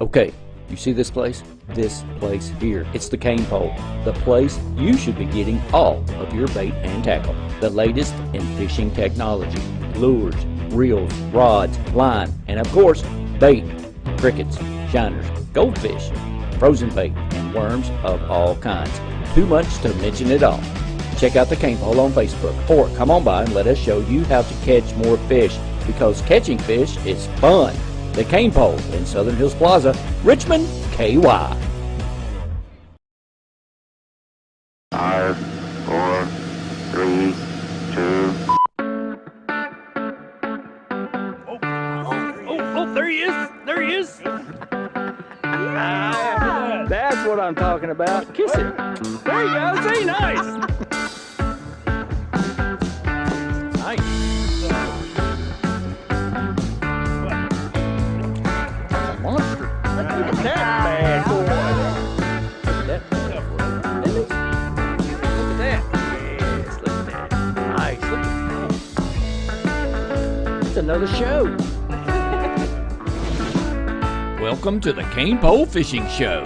Okay, you see this place? This place here. It's the Cane Pole, the place you should be getting all of your bait and tackle. The latest in fishing technology, lures, reels, rods, line, and of course, bait, crickets, shiners, goldfish, frozen bait, and worms of all kinds. Too much to mention it all. Check out the Cane Pole on Facebook, or come on by and let us show you how to catch more fish, because catching fish is fun. The Cane Pole in Southern Hills Plaza, Richmond, KY. 5, 4, 3, 2. Oh, there he is. There he is. That's what I'm talking about. Kiss it. There you go. See, nice. Nice. That's a monster. Look at that bad boy. Look at that tough one. Look at that. Yes, look at that. Nice. Look at that. It's another show. Welcome to the Cane Pole Fishing Show.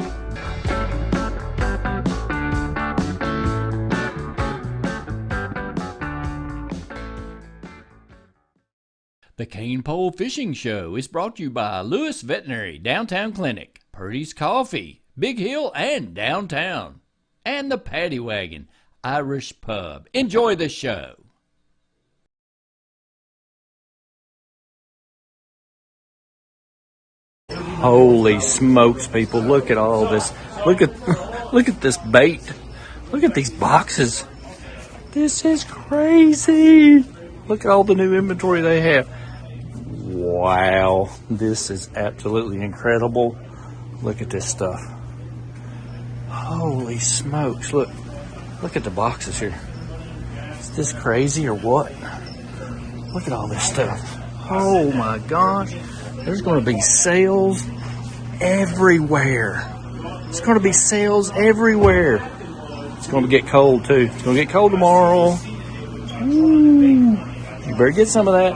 The Cane Pole Fishing Show is brought to you by Lewis Veterinary, Downtown Clinic, Purdy's Coffee, Big Hill and Downtown, and the Paddy Wagon, Irish Pub. Enjoy the show. Holy smokes, people, look at all this. Look at this bait. Look at these boxes. This is crazy. Look at all the new inventory they have. Wow, this is absolutely incredible. Look at this stuff. Holy smokes, look at the boxes here. Is this crazy or what? Look at all this stuff. Oh my gosh. There's going to be sales everywhere. It's going to be sales everywhere. It's going to get cold too. It's going to get cold tomorrow. Ooh. You better get some of that.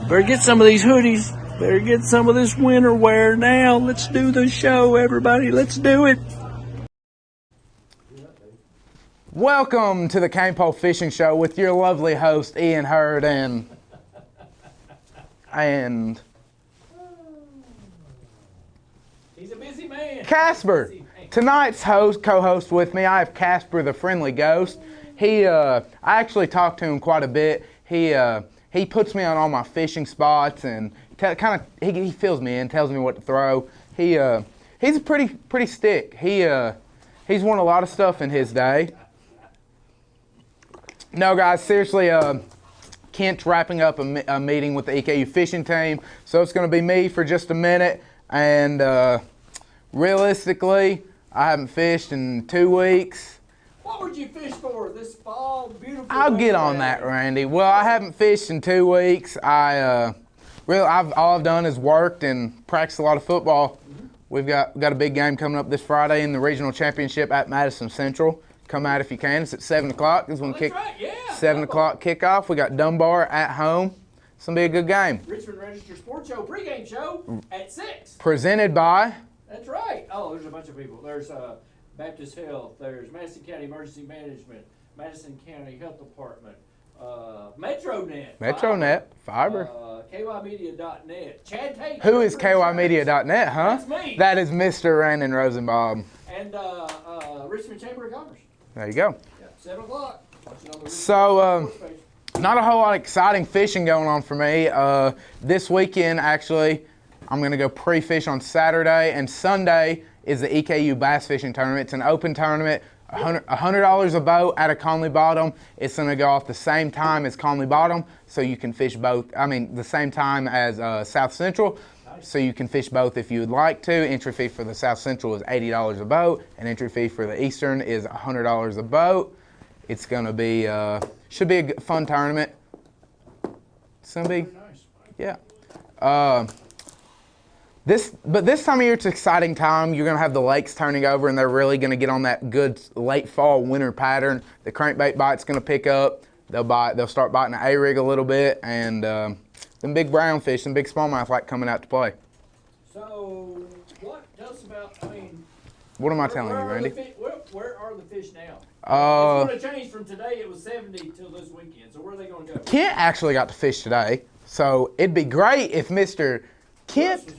You better get some of these hoodies. Better get some of this winter wear now. Let's do the show, everybody. Let's do it. Welcome to the Cane Pole Fishing Show with your lovely host, Ian Hurd, and He's a busy man. Casper. Tonight's co-host with me, I have Casper the Friendly Ghost. I actually talked to him quite a bit. He puts me on all my fishing spots and he fills me in, tells me what to throw. He's a pretty stick. He's won a lot of stuff in his day. No, guys, seriously, Kent's wrapping up a meeting with the EKU fishing team, so it's going to be me for just a minute. And realistically, I haven't fished in 2 weeks. What would you fish for this fall? Beautiful. I'll get on that, Randy. Well, I haven't fished in 2 weeks. All I've done is worked and practiced a lot of football. Mm-hmm. We've got a big game coming up this Friday in the regional championship at Madison Central. Come out if you can. It's at 7 o'clock. Is when that's right, yeah. 7 o'clock kickoff. We got Dunbar at home. It's going to be a good game. Richmond Register Sports Show, pregame show at 6. Presented by? That's right. Oh, there's a bunch of people. There's Baptist Health. There's Madison County Emergency Management, Madison County Health Department, MetroNet, Fiber. KYmedia.net. Chad Tate. Who is KYmedia.net, huh? That's me. That is Mr. Brandon Rosenbaum. And Richmond Chamber of Commerce. There you go. Yeah, 7 o'clock. So, not a whole lot of exciting fishing going on for me. This weekend, actually, I'm going to go pre-fish on Saturday, and Sunday is the EKU Bass Fishing Tournament. It's an open tournament, $100 a boat out of Conley Bottom. It's going to go off the same time as Conley Bottom, so you can fish both. The same time as South Central, so you can fish both if you would like to. Entry fee for the South Central is $80 a boat, and entry fee for the Eastern is $100 a boat. It's going to be, should be a fun tournament. It's going to be, yeah. But this time of year, it's an exciting time. You're going to have the lakes turning over, and they're really going to get on that good late fall winter pattern. The crankbait bite's going to pick up. They'll start biting the A-rig a little bit, and them big brown fish and big smallmouth like coming out to play. So What? Tell us about, What am I telling you, Randy? Where are the fish now? It's going to change from today. It was 70 till this weekend. So where are they going to go? Kent actually got to fish today, so it'd be great if Mr. Kent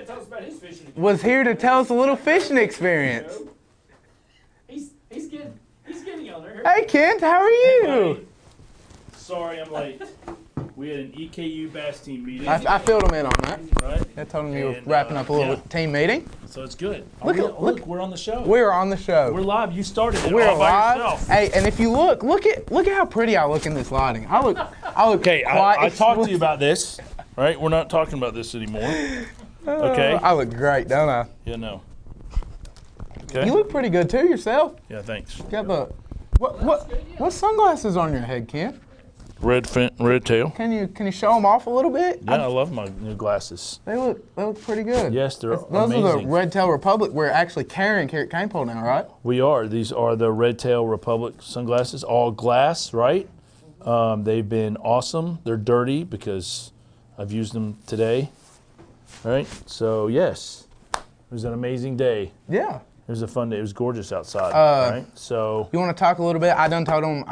Tell us about his fishing experience. was here to tell us a little fishing experience. He's getting on there. Hey, Kent, how are you? Sorry, I'm late. We had an EKU bass team meeting. I filled him in on that. Right? I told him you were wrapping up a little team meeting. So it's good. Look, We're on the show. We're on the show. We're live. You started it We're all by live. yourself. Hey, and if you look at how pretty I look in this lighting. I look Okay, quite I talked to you about this, right? We're not talking about this anymore. Okay? I look great, don't I? Yeah, no. Okay? You look pretty good too yourself. Yeah, thanks. Got the what sunglasses on your head, Kent? Red tail. Can you show them off a little bit? Yeah, I love my new glasses. They look pretty good. Yes, they're Those amazing. are the Red Tail Republic. We're actually carrying here at Cane Pole now, right? We are. These are the Red Tail Republic sunglasses, all glass, right? They've been awesome. They're dirty because I've used them today, right? So yes, it was an amazing day. Yeah. It was a fun day. It was gorgeous outside, right? So You want to talk a little bit? I told him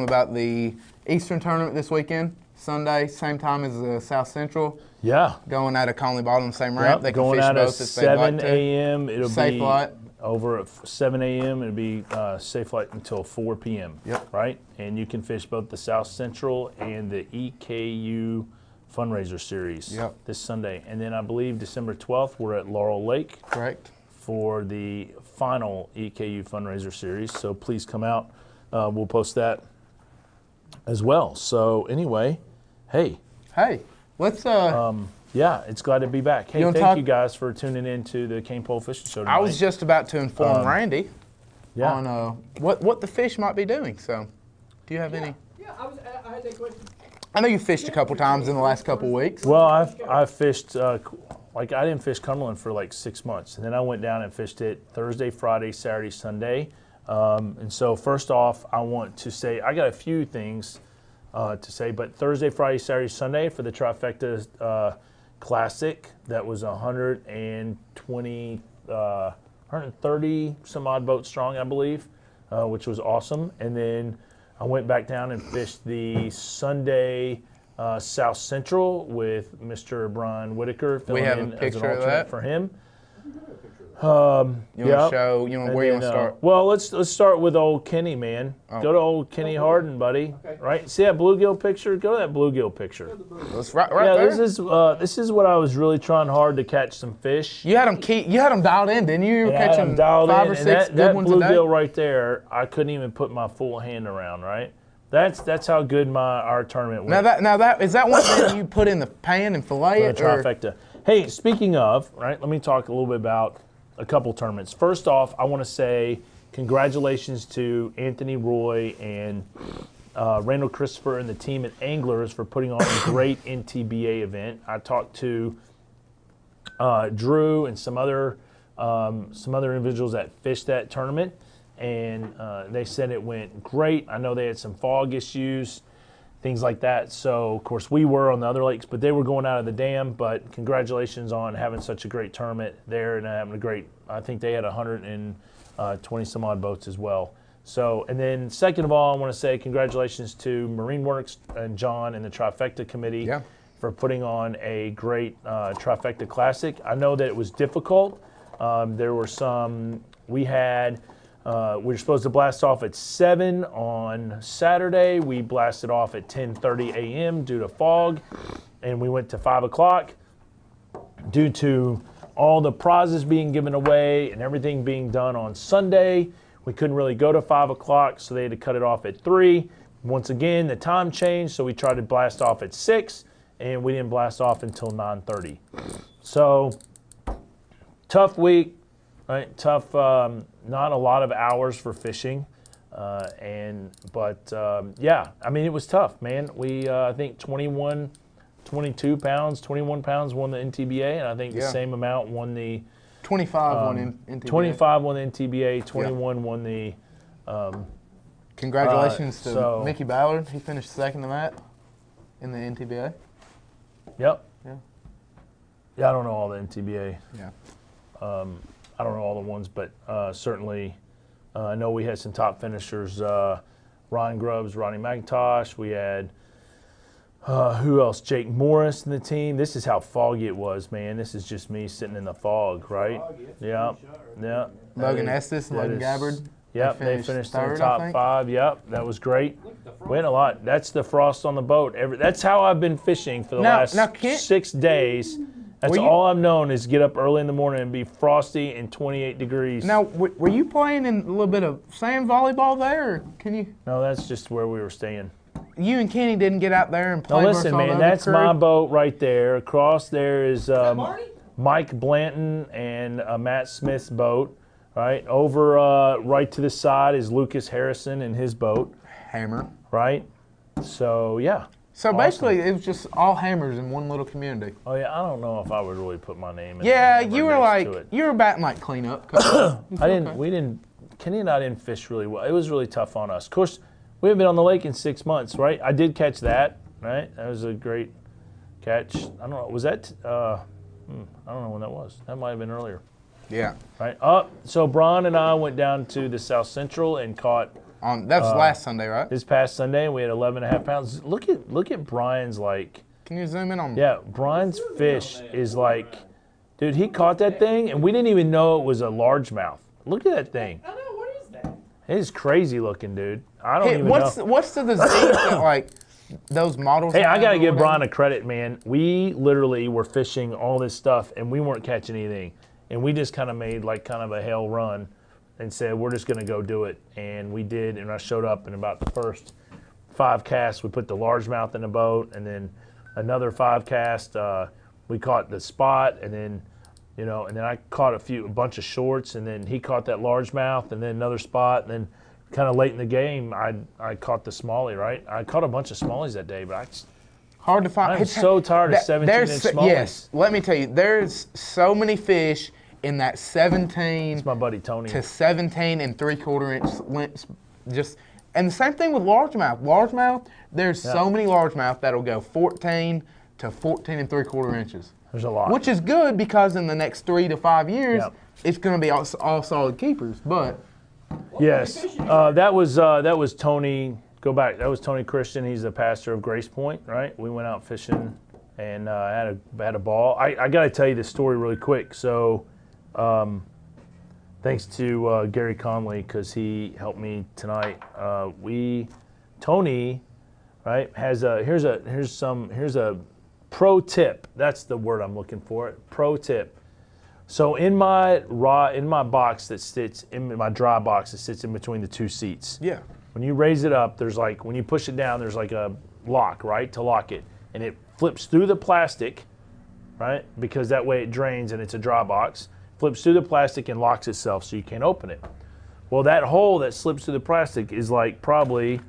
about the Eastern tournament this weekend, Sunday, same time as the South Central. yeah, Going out of Conley Bottom, same ramp. They can going fish out at both if they'd like 7 to. a.m. It'll Safe be flight. over at 7 a.m. It'll be safe flight until 4 p.m. Yep. Right, and you can fish both the South Central and the EKU fundraiser series this Sunday, and then I believe December 12th we're at Laurel Lake. Correct. For the final EKU fundraiser series. So please come out. We'll post that as well. So anyway, hey, let's yeah, it's glad to be back. Hey, thank you guys for tuning in to the Cane Pole Fishing Show tonight. I was just about to inform Randy yeah. on what the fish might be doing. So, do you have any? Yeah, I had that question. I know you fished a couple times in the last couple weeks. Well, I've fished, I didn't fish Cumberland for like 6 months. And then I went down and fished it Thursday, Friday, Saturday, Sunday. And so first off, I want to say, I got a few things to say, but Thursday, Friday, Saturday, Sunday for the Trifecta Classic, that was 130 some odd boats strong, I believe, which was awesome. And then I went back down and fished the Sunday South Central with Mr. Brian Whitaker. We have a in as an picture of alternate that for him. You want to show? You know where you want to start? Well, let's start with old Kenny, man. Oh. Go to old Kenny Harden, buddy. Okay. Right? See that bluegill picture? Go to that bluegill picture. That's right Yeah, there. this is what I was really trying hard to catch some fish. You had them dialed in, didn't you? You were catching 5 or 6 good ones a day. That bluegill right there, I couldn't even put my full hand around. Right? That's how good our tournament went. Now that is that one that you put in the pan and fillet it? The trifecta. Hey, speaking of, right, let me talk a little bit about a couple tournaments. First off, I want to say congratulations to Anthony Roy and Randall Christopher and the team at Anglers for putting on a great NTBA event. I talked to Drew and some other individuals that fished that tournament, and they said it went great. I know they had some fog issues, things like that. So, of course, we were on the other lakes, but they were going out of the dam. But congratulations on having such a great tournament there and having a great, I think they had 120 some odd boats as well. So, and then second of all, I want to say congratulations to Marine Works and John and the Trifecta Committee for putting on a great Trifecta Classic. I know that it was difficult. There were some, we were supposed to blast off at 7 on Saturday. We blasted off at 10:30 a.m. due to fog, and we went to 5 o'clock due to all the prizes being given away and everything being done on Sunday. We couldn't really go to 5 o'clock, so they had to cut it off at 3. Once again, the time changed, so we tried to blast off at 6, and we didn't blast off until 9:30. So, tough week. Right, tough. Not a lot of hours for fishing, but yeah, I mean it was tough, man. We I think 21 pounds won the NTBA, and I think the same amount won the 25 won NTBA. 25 won the NTBA, 21 won the. Congratulations to Mickey Ballard. He finished second in that in the NTBA. Yep. Yeah. Yeah, I don't know all the NTBA. Yeah. I don't know all the ones, but certainly I know we had some top finishers. Ryan Grubbs, Ronnie McIntosh. We had who else? Jake Morris in the team. This is how foggy it was, man. This is just me sitting in the fog, right? Yeah, yeah. Logan Estes, Logan Gabbard. Yep, they finished third, in the top 5. Yep, that was great. We had a lot. That's the frost on the boat. That's how I've been fishing for the last 6 days. That's all I've known is get up early in the morning and be frosty and 28 degrees. Now, were you playing in a little bit of sand volleyball there? Or can you? No, that's just where we were staying. You and Kenny didn't get out there and play. No, listen, man, that's my boat right there. Across there is Mike Blanton and Matt Smith's boat. Right over, right to the side is Lucas Harrison and his boat. Hammer. Right. So yeah. So basically, it was just all hammers in one little community. Oh yeah, I don't know if I would really put my name in. Yeah, you were like you were batting like cleanup. I didn't. We didn't. Kenny and I didn't fish really well. It was really tough on us. Of course, we haven't been on the lake in 6 months, right? I did catch that. Right, that was a great catch. I don't know. Was that? I don't know when that was. That might have been earlier. Yeah. Right. So Bron and I went down to the South Central and caught. That was last Sunday, right? This past Sunday, we had 11.5 pounds. Look at Brian's like. Can you zoom in on? Yeah, Brian's fish is like, dude. He caught that thing, and we didn't even know it was a largemouth. Look at that thing. I know. What is that? It is crazy looking, dude. I don't even know. What's the disease that like those models? Hey, I gotta give Brian a credit, man. We literally were fishing all this stuff, and we weren't catching anything, and we just kind of made like kind of a hell run. And said, we're just going to go do it. And we did, and I showed up in about the first 5 casts. We put the largemouth in the boat, and then another 5 casts, we caught the spot, and then, and then I caught a bunch of shorts, and then he caught that largemouth, and then another spot, and then kind of late in the game, I caught the smallie, right? I caught a bunch of smallies that day, but hard to find. I'm so tired of 17-inch smallies. Yes, let me tell you, there's so many fish in that 17 it's my buddy Tony. to 17 and 3/4 inch lengths, and the same thing with largemouth. Largemouth, there's so many largemouth that'll go 14 to 14 and 3/4 inches. There's a lot, which is good because in the next 3 to 5 years, it's going to be all solid keepers. But yes, that was Tony. Go back. That was Tony Christian. He's the pastor of Grace Point, right? We went out fishing and had a ball. I got to tell you this story really quick. So. Thanks to Gary Conley because he helped me tonight. Tony, right, here's a pro tip. That's the word I'm looking for. Pro tip. So in my box that sits in my dry box that sits in between the 2 seats. Yeah. When you raise it up, there's like when you push it down, there's like a lock, right, to lock it, and it flips through the plastic, right, because that way it drains and it's a dry box. Flips through the plastic and locks itself so you can't open it. Well, that hole that slips through the plastic is like probably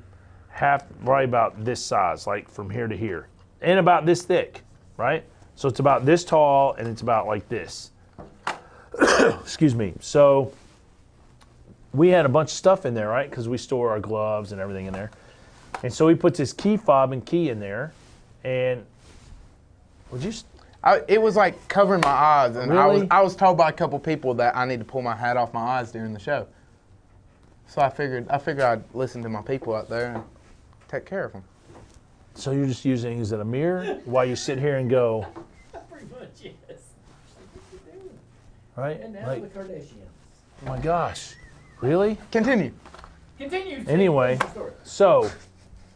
right about this size, like from here to here, and about this thick, right? So it's about this tall and it's about like this. Excuse me. So we had a bunch of stuff in there, right? Because we store our gloves and everything in there. And so he puts his key fob and key in there, and it was like covering my eyes, and really? I was told by a couple people that I need to pull my hat off my eyes during the show. So I figured I'd listen to my people out there and take care of them. So you're just using it as a mirror while you sit here and go. Pretty much, yes. Right? And now Like, the Kardashians. oh my gosh, really? Continue. Continue. Anyway, so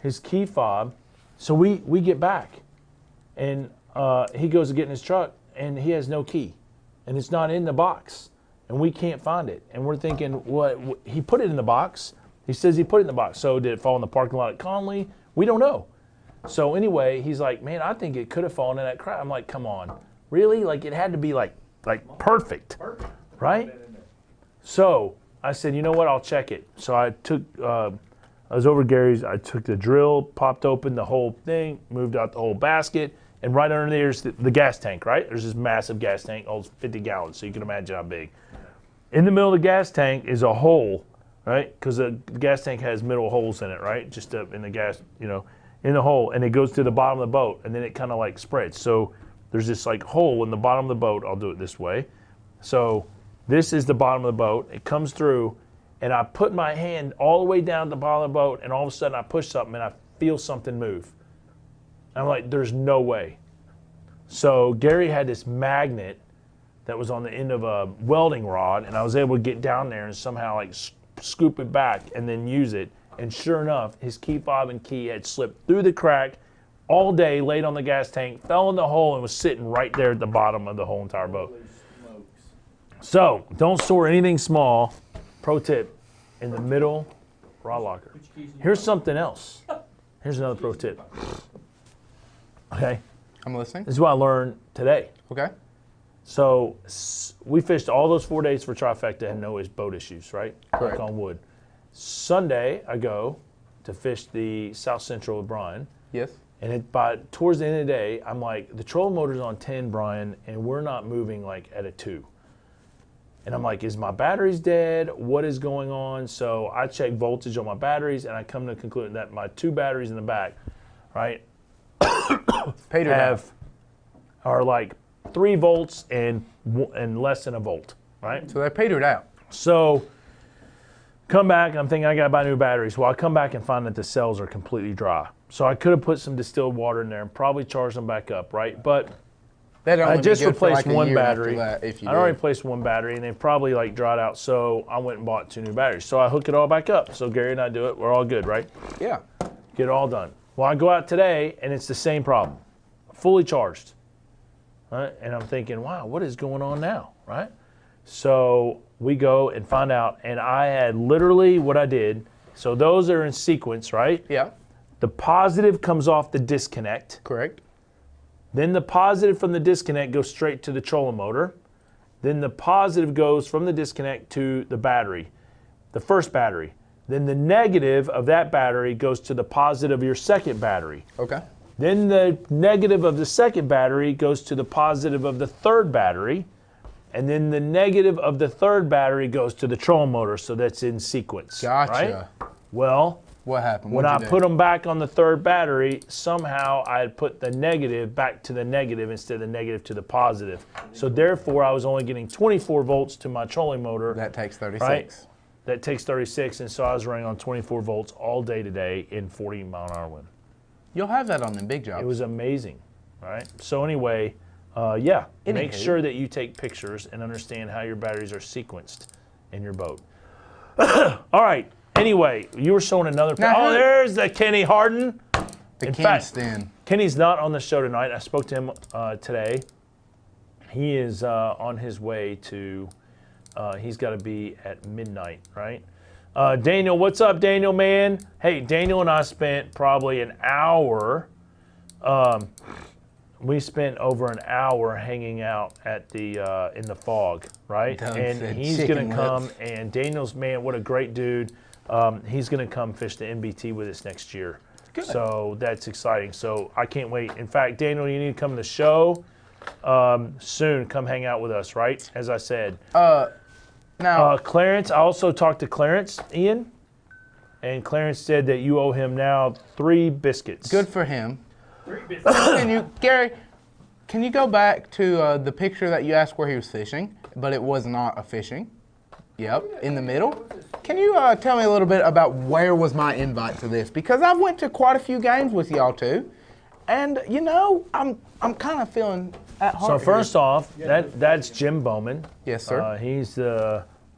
his key fob. So we get back, and he goes to get in his truck, and he has no key, and it's not in the box, and we can't find it. And we're thinking, what? He put it in the box. He says he put it in the box. So did it fall in the parking lot at Conley? We don't know. So anyway, he's like, man, I think it could have fallen in that crowd. I'm like, come on, really? Like it had to be like perfect, right? So I said, you know what? I'll check it. So I took. I was over Gary's. I took the drill, popped open the whole thing, moved out the whole basket. And right under there's the gas tank, right? There's this massive gas tank, holds 50 gallons, so you can imagine how big. In the middle of the gas tank is a hole, right? Because the gas tank has middle holes in it, right? Just in the gas, in the hole. And it goes to the bottom of the boat, and then it kind of like spreads. So there's this like hole in the bottom of the boat. I'll do it this way. So this is the bottom of the boat. It comes through, and I put my hand all the way down at the bottom of the boat, and all of a sudden I push something, and I feel something move. I'm like, there's no way. So Gary had this magnet that was on the end of a welding rod, and I was able to get down there and somehow like scoop it back and then use it. And sure enough, his key fob and key had slipped through the crack all day, laid on the gas tank, fell in the hole, and was sitting right there at the bottom of the whole entire boat. So don't store anything small. Pro tip, in the middle rod locker. Here's something else. Here's another pro tip. Okay, I'm listening. this is what I learned today. Okay. So we fished all those 4 days for Trifecta and no boat issues, right? Correct. Knock on wood. Sunday, I go to fish the South Central with Brian. Yes. And towards the end of the day, I'm like, the trolling motor's on 10, Brian, and we're not moving like at a 2. And I'm like, is my batteries dead? What is going on? So I check voltage on my batteries, and I come to the conclusion that my 2 batteries in the back, right, are like 3 volts and less than a volt, right? So they petered out. So come back, I'm thinking I got to buy new batteries. Well, I come back and find that the cells are completely dry. So I could have put some distilled water in there and probably charged them back up, right? But I just replaced one battery. I already replaced one battery, and they've probably like dried out. So I went and bought 2 new batteries. So I hook it all back up. So Gary and I do it. We're all good, right? Yeah. Get it all done. Well, I go out today, and it's the same problem. Fully charged. Right? And I'm thinking, wow, what is going on now, right? So we go and find out, and I had literally what I did. So those are in sequence, right? Yeah. The positive comes off the disconnect. Correct. Then the positive from the disconnect goes straight to the trolling motor. Then the positive goes from the disconnect to the battery, the first battery. Then the negative of that battery goes to the positive of your second battery. Okay. Then the negative of the second battery goes to the positive of the third battery. And then the negative of the third battery goes to the trolling motor, so that's in sequence. Gotcha. Right? Well, what happened? When I put them back on the third battery, somehow I had put the negative back to the negative instead of the negative to the positive. So therefore, I was only getting 24 volts to my trolling motor. That takes 36. Right? That takes 36, and so I was running on 24 volts all day today in 40-mile-an-hour wind. You'll have that on the big jobs. It was amazing, right? So anyway, yeah, make sure that you take pictures and understand how your batteries are sequenced in your boat. All right. Anyway, you were showing another. Oh, there's the Kenny Harden. The Kingston. Kenny's not on the show tonight. I spoke to him today. He is on his way to. He's got to be at midnight, right? Daniel, what's up, Daniel, man? Hey, Daniel and I spent probably an hour. We spent over an hour hanging out at the in the fog, right? And he's going to come. And Daniel's, man, what a great dude. He's going to come fish the NBT with us next year. Good. So that's exciting. So I can't wait. In fact, Daniel, you need to come to the show soon. Come hang out with us, right? As I said. Now, Clarence, I also talked to Clarence, Ian, and Clarence said that you owe him now 3 biscuits. Good for him. 3 biscuits. Gary, can you go back to the picture that you asked where he was fishing, but it was not a fishing? Yep, in the middle. Can you tell me a little bit about where was my invite to this? Because I've went to quite a few games with y'all too, and you know, I'm kind of feeling at heart. So first off, that's Jim Bowman. Yes, sir. He's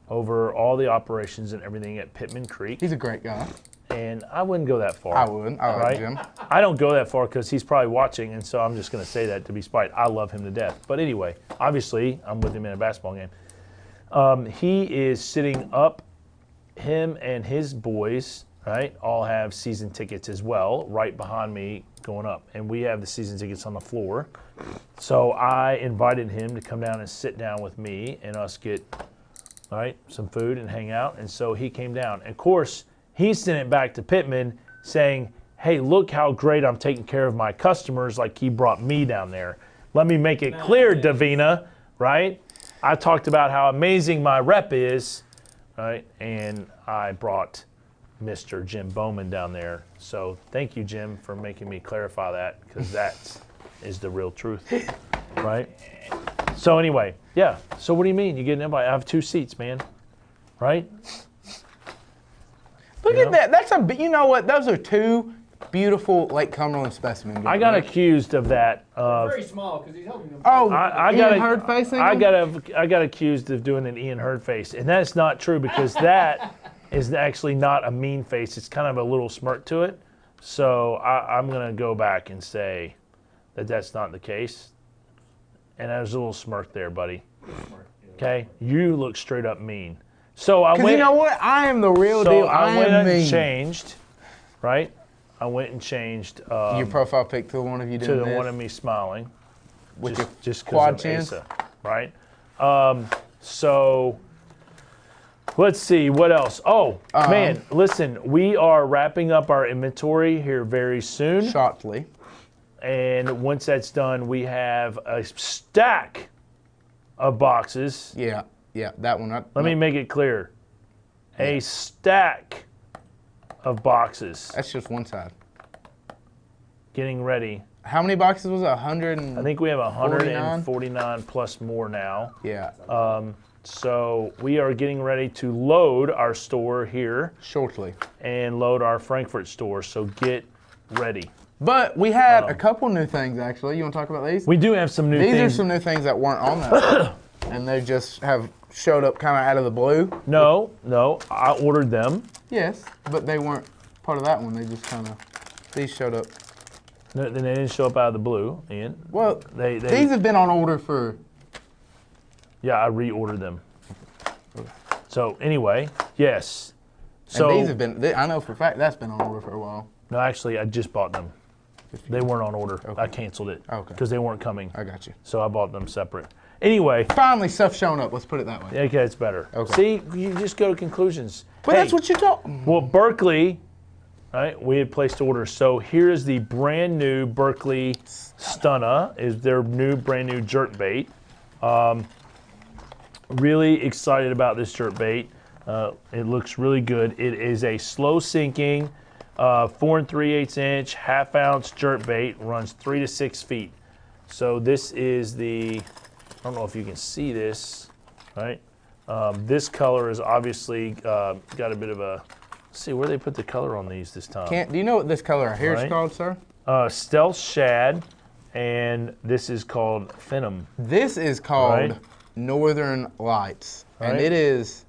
over all the operations and everything at Pittman Creek. He's a great guy. And I wouldn't go that far. I wouldn't. I like Jim. I don't go that far because he's probably watching, and so I'm just going to say that to be spite. I love him to death. But anyway, obviously, I'm with him in a basketball game. He is sitting up. Him and his boys, right, all have season tickets as well, right behind me going up. And we have the season tickets on the floor. So I invited him to come down and sit down with me and us get, right, some food and hang out. And so he came down. And of course, he sent it back to Pittman saying, hey, look how great I'm taking care of my customers, like he brought me down there. Let me make it clear, Davina, right? I talked about how amazing my rep is, right? And I brought Mr. Jim Bowman down there. So thank you, Jim, for making me clarify that, because that is the real truth, right? So anyway, yeah. So what do you mean? You get an invite? I have 2 seats, man. Right? Look at that. That's a. You know what? Those are 2 beautiful Lake Cumberland specimens. I got accused of that. Very small because he's holding them. Oh, I Ian got Hurd facing. I got accused of doing an Ian Hurd face, and that's not true because that is actually not a mean face. It's kind of a little smirk to it. So I'm gonna go back and say that that's not the case. And there's a little smirk there, buddy. Okay, you look straight up mean. So I went. You know what? I am the real So deal. I went am and mean. changed, right? I went and changed Your profile pic to the one of you to doing the this. one of me smiling, with your just quad because of chins. Asa, right? So let's see what else. Oh man, listen, we are wrapping up our inventory here very soon, Shortly. and once that's done, we have a stack of boxes. Yeah, that one. Let me make it clear. A stack of boxes That's just one side. getting ready. How many boxes was it? 100 and... I think we have 149 plus more now. Yeah, So we are getting ready to load our store here shortly. and load our Frankfurt store. So get ready. But we had a couple new things, actually. You want to talk about these? We do have some new These things. are some new things that weren't on that. And they just have showed up kind of out of the blue. No, I ordered them. Yes, but they weren't part of that one. They just kind of... These showed up. No, they didn't show up out of the blue, Ian. Well, They these have been on order for... yeah, I reordered them. So anyway, yes. So And these have been... I know for a fact that's been on order for a while. no, actually, I just bought them. They weren't on order. Okay. I canceled it Okay. because they weren't coming. I got you. So I bought them separate. Anyway, Finally, stuff showing up. Let's put it that way. okay, it's better. Okay. See, you just go to conclusions. But that's what you told... Well, Berkeley, right? We had placed orders. So here is the brand new Berkeley Stunna. Is their brand new jerk bait. Really excited about this jerk bait. It looks really good. It is a slow sinking, 4 3/8 inch, half-ounce jerk bait. Runs 3 to 6 feet. So this is the. I don't know if you can see this, right? This color is obviously got a bit of a. Let's see where they put the color on these this time. Do you know what this color here is Right. called, sir? Stealth Shad, and this is called Phenom. This is called Right. Northern Lights. And Right. it is...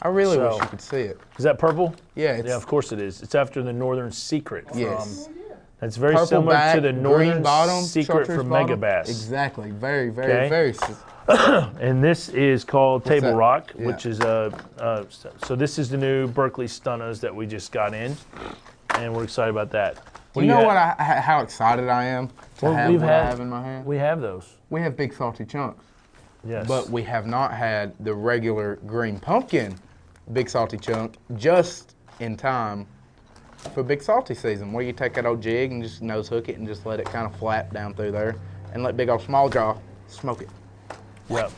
I really wish So- you could see it. Is that purple? Yeah, it's Yeah, of course it is. It's after the Northern Secret. Yes. That's very purple similar back, to the green Northern bottom, Secret chartreuse from bottom. Megabass. Exactly. Very, very, Okay. very... And this is called Table that? Rock, Yeah. which is so this is the new Berkeley Stunnas that we just got in, and we're excited about that. What You do know have? what? How excited I am to Well, have we've what I had- have in my hand. We have those. We have big salty chunks, Yes. but we have not had the regular green pumpkin big salty chunk just in time for big salty season, where you take that old jig and just nose hook it and just let it kind of flap down through there and let big old small jaw smoke it. Yep.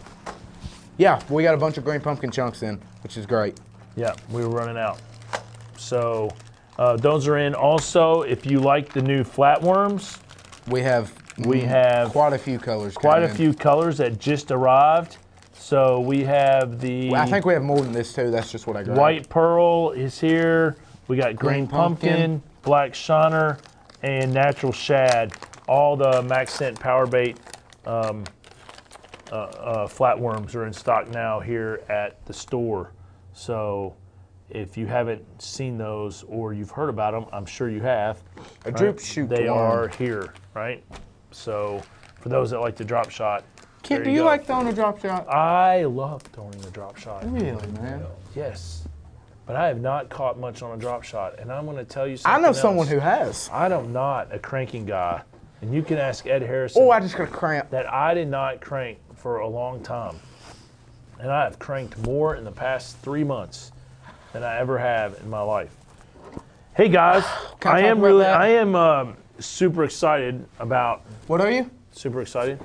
Yeah, we got a bunch of green pumpkin chunks in, which is great. Yeah, we were running out. So those are in. Also, if you like the new flatworms, We have quite a few colors. quite a coming. few colors that just arrived. So we have the I think we have more than this too. That's just what I grabbed. white pearl is here. We got green Green pumpkin, pumpkin. black shiner, and natural shad. All the Max Scent Power Bait flatworms are in stock now here at the store. So if you haven't seen those or you've heard about them, I'm sure you have. A droop shoot They worm. are here, right? So for those that like the drop shot, Kent, there do you go. like throwing a drop shot? I love throwing the drop shot. Really, man? Yes. But I have not caught much on a drop shot, and I'm going to tell you I something know someone else. who has. I'm not a cranking guy, and you can ask Ed Harrison Oh, I just got a cramp. that I did not crank for a long time. And I have cranked more in the past 3 months than I ever have in my life. Hey guys, Can I I talk am about really, that? I am super excited about What are you? super excited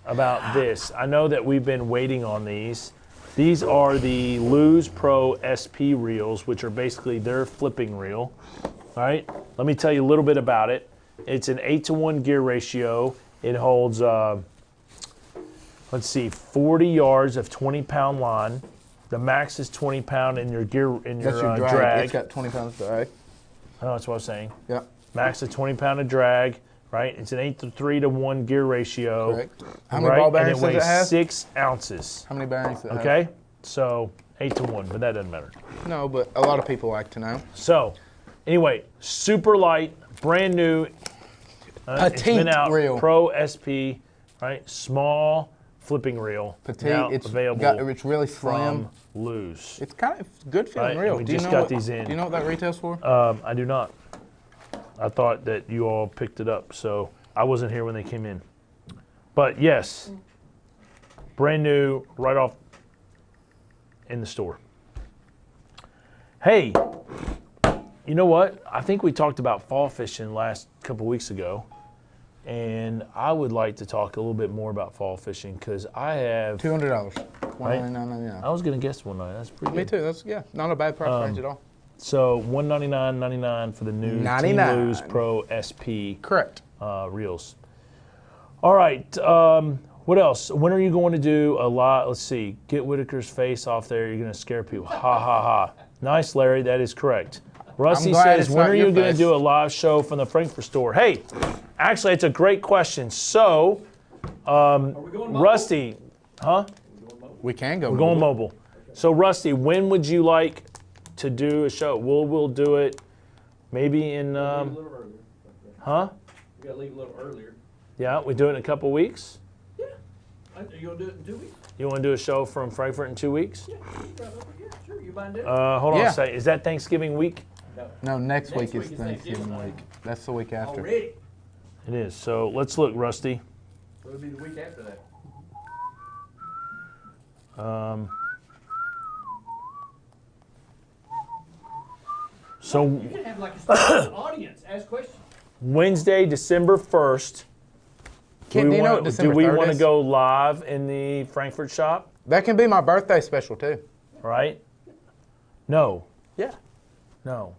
about this. I know that we've been waiting on these. These are the Lose Pro SP reels, which are basically their flipping reel. All right, let me tell you a little bit about it. It's an 8-to-1 gear ratio. It holds let's see, 40 yards of 20-pound line. The max is 20 pound in your gear in your, That's your drag. It's got 20 pounds drag. Oh, that's what I was saying. Yep. Max is 20 pound of drag, right? It's an 8-to-3-to-1 gear ratio. Correct. How many Right? ball And bearings it does it weighs have? 6 ounces. How many bearings does it have? Okay? So 8-to-1, but that doesn't matter. No, but a lot of people like to know. So, anyway, super light, brand new. It's been out. Reel. Pro SP, right? Small flipping reel. Petite. Now It's available it's really slim. from Lose. It's kind of good feeling Right, reel. and we Do you just know got what, these in. Do you know what that retails for? I do not. I thought that you all picked it up, so I wasn't here when they came in. But yes, brand new, right off in the store. Hey, you know what? I think we talked about fall fishing last couple weeks ago, and I would like to talk a little bit more about fall fishing because I have. $200. Right? $199.99. I was gonna guess one night. That's pretty good. Me too. That's not a bad price range at all. So $199.99 for the new Team 99. Lose Pro SP Correct. reels. All right. What else? When are you going to do a lot? Let's see. Get Whitaker's face off there. You're going to scare people. Ha ha ha. Nice, Larry. That is correct. Rusty glad says, it's when not are your you going to face." do a live show from the Frankfurt store? Hey, actually, it's a great question. So, Are we going mobile? Rusty, huh? We can go. We're going mobile. So, Rusty, when would you like to do a show? We'll do it maybe in, Leave a little earlier. huh? We gotta leave a little earlier. Yeah, we do it in a couple weeks. Yeah. Are you gonna do it in 2 weeks? You want to do a show from Frankfurt in 2 weeks? Yeah. Yeah, sure. You mind doing it? Hold on Yeah. a second. Is that Thanksgiving week? No, next week is week is Thanksgiving Thanksgiving week. That's the week after. Already. It is. So let's look, Rusty. So it'll be the week after that. So You can have like a special audience ask questions. Wednesday, December 1st. Kid, do you know what do December we 3rd want to is? go live in the Frankfurt shop? That can be my birthday special too. Right? No. Yeah. No.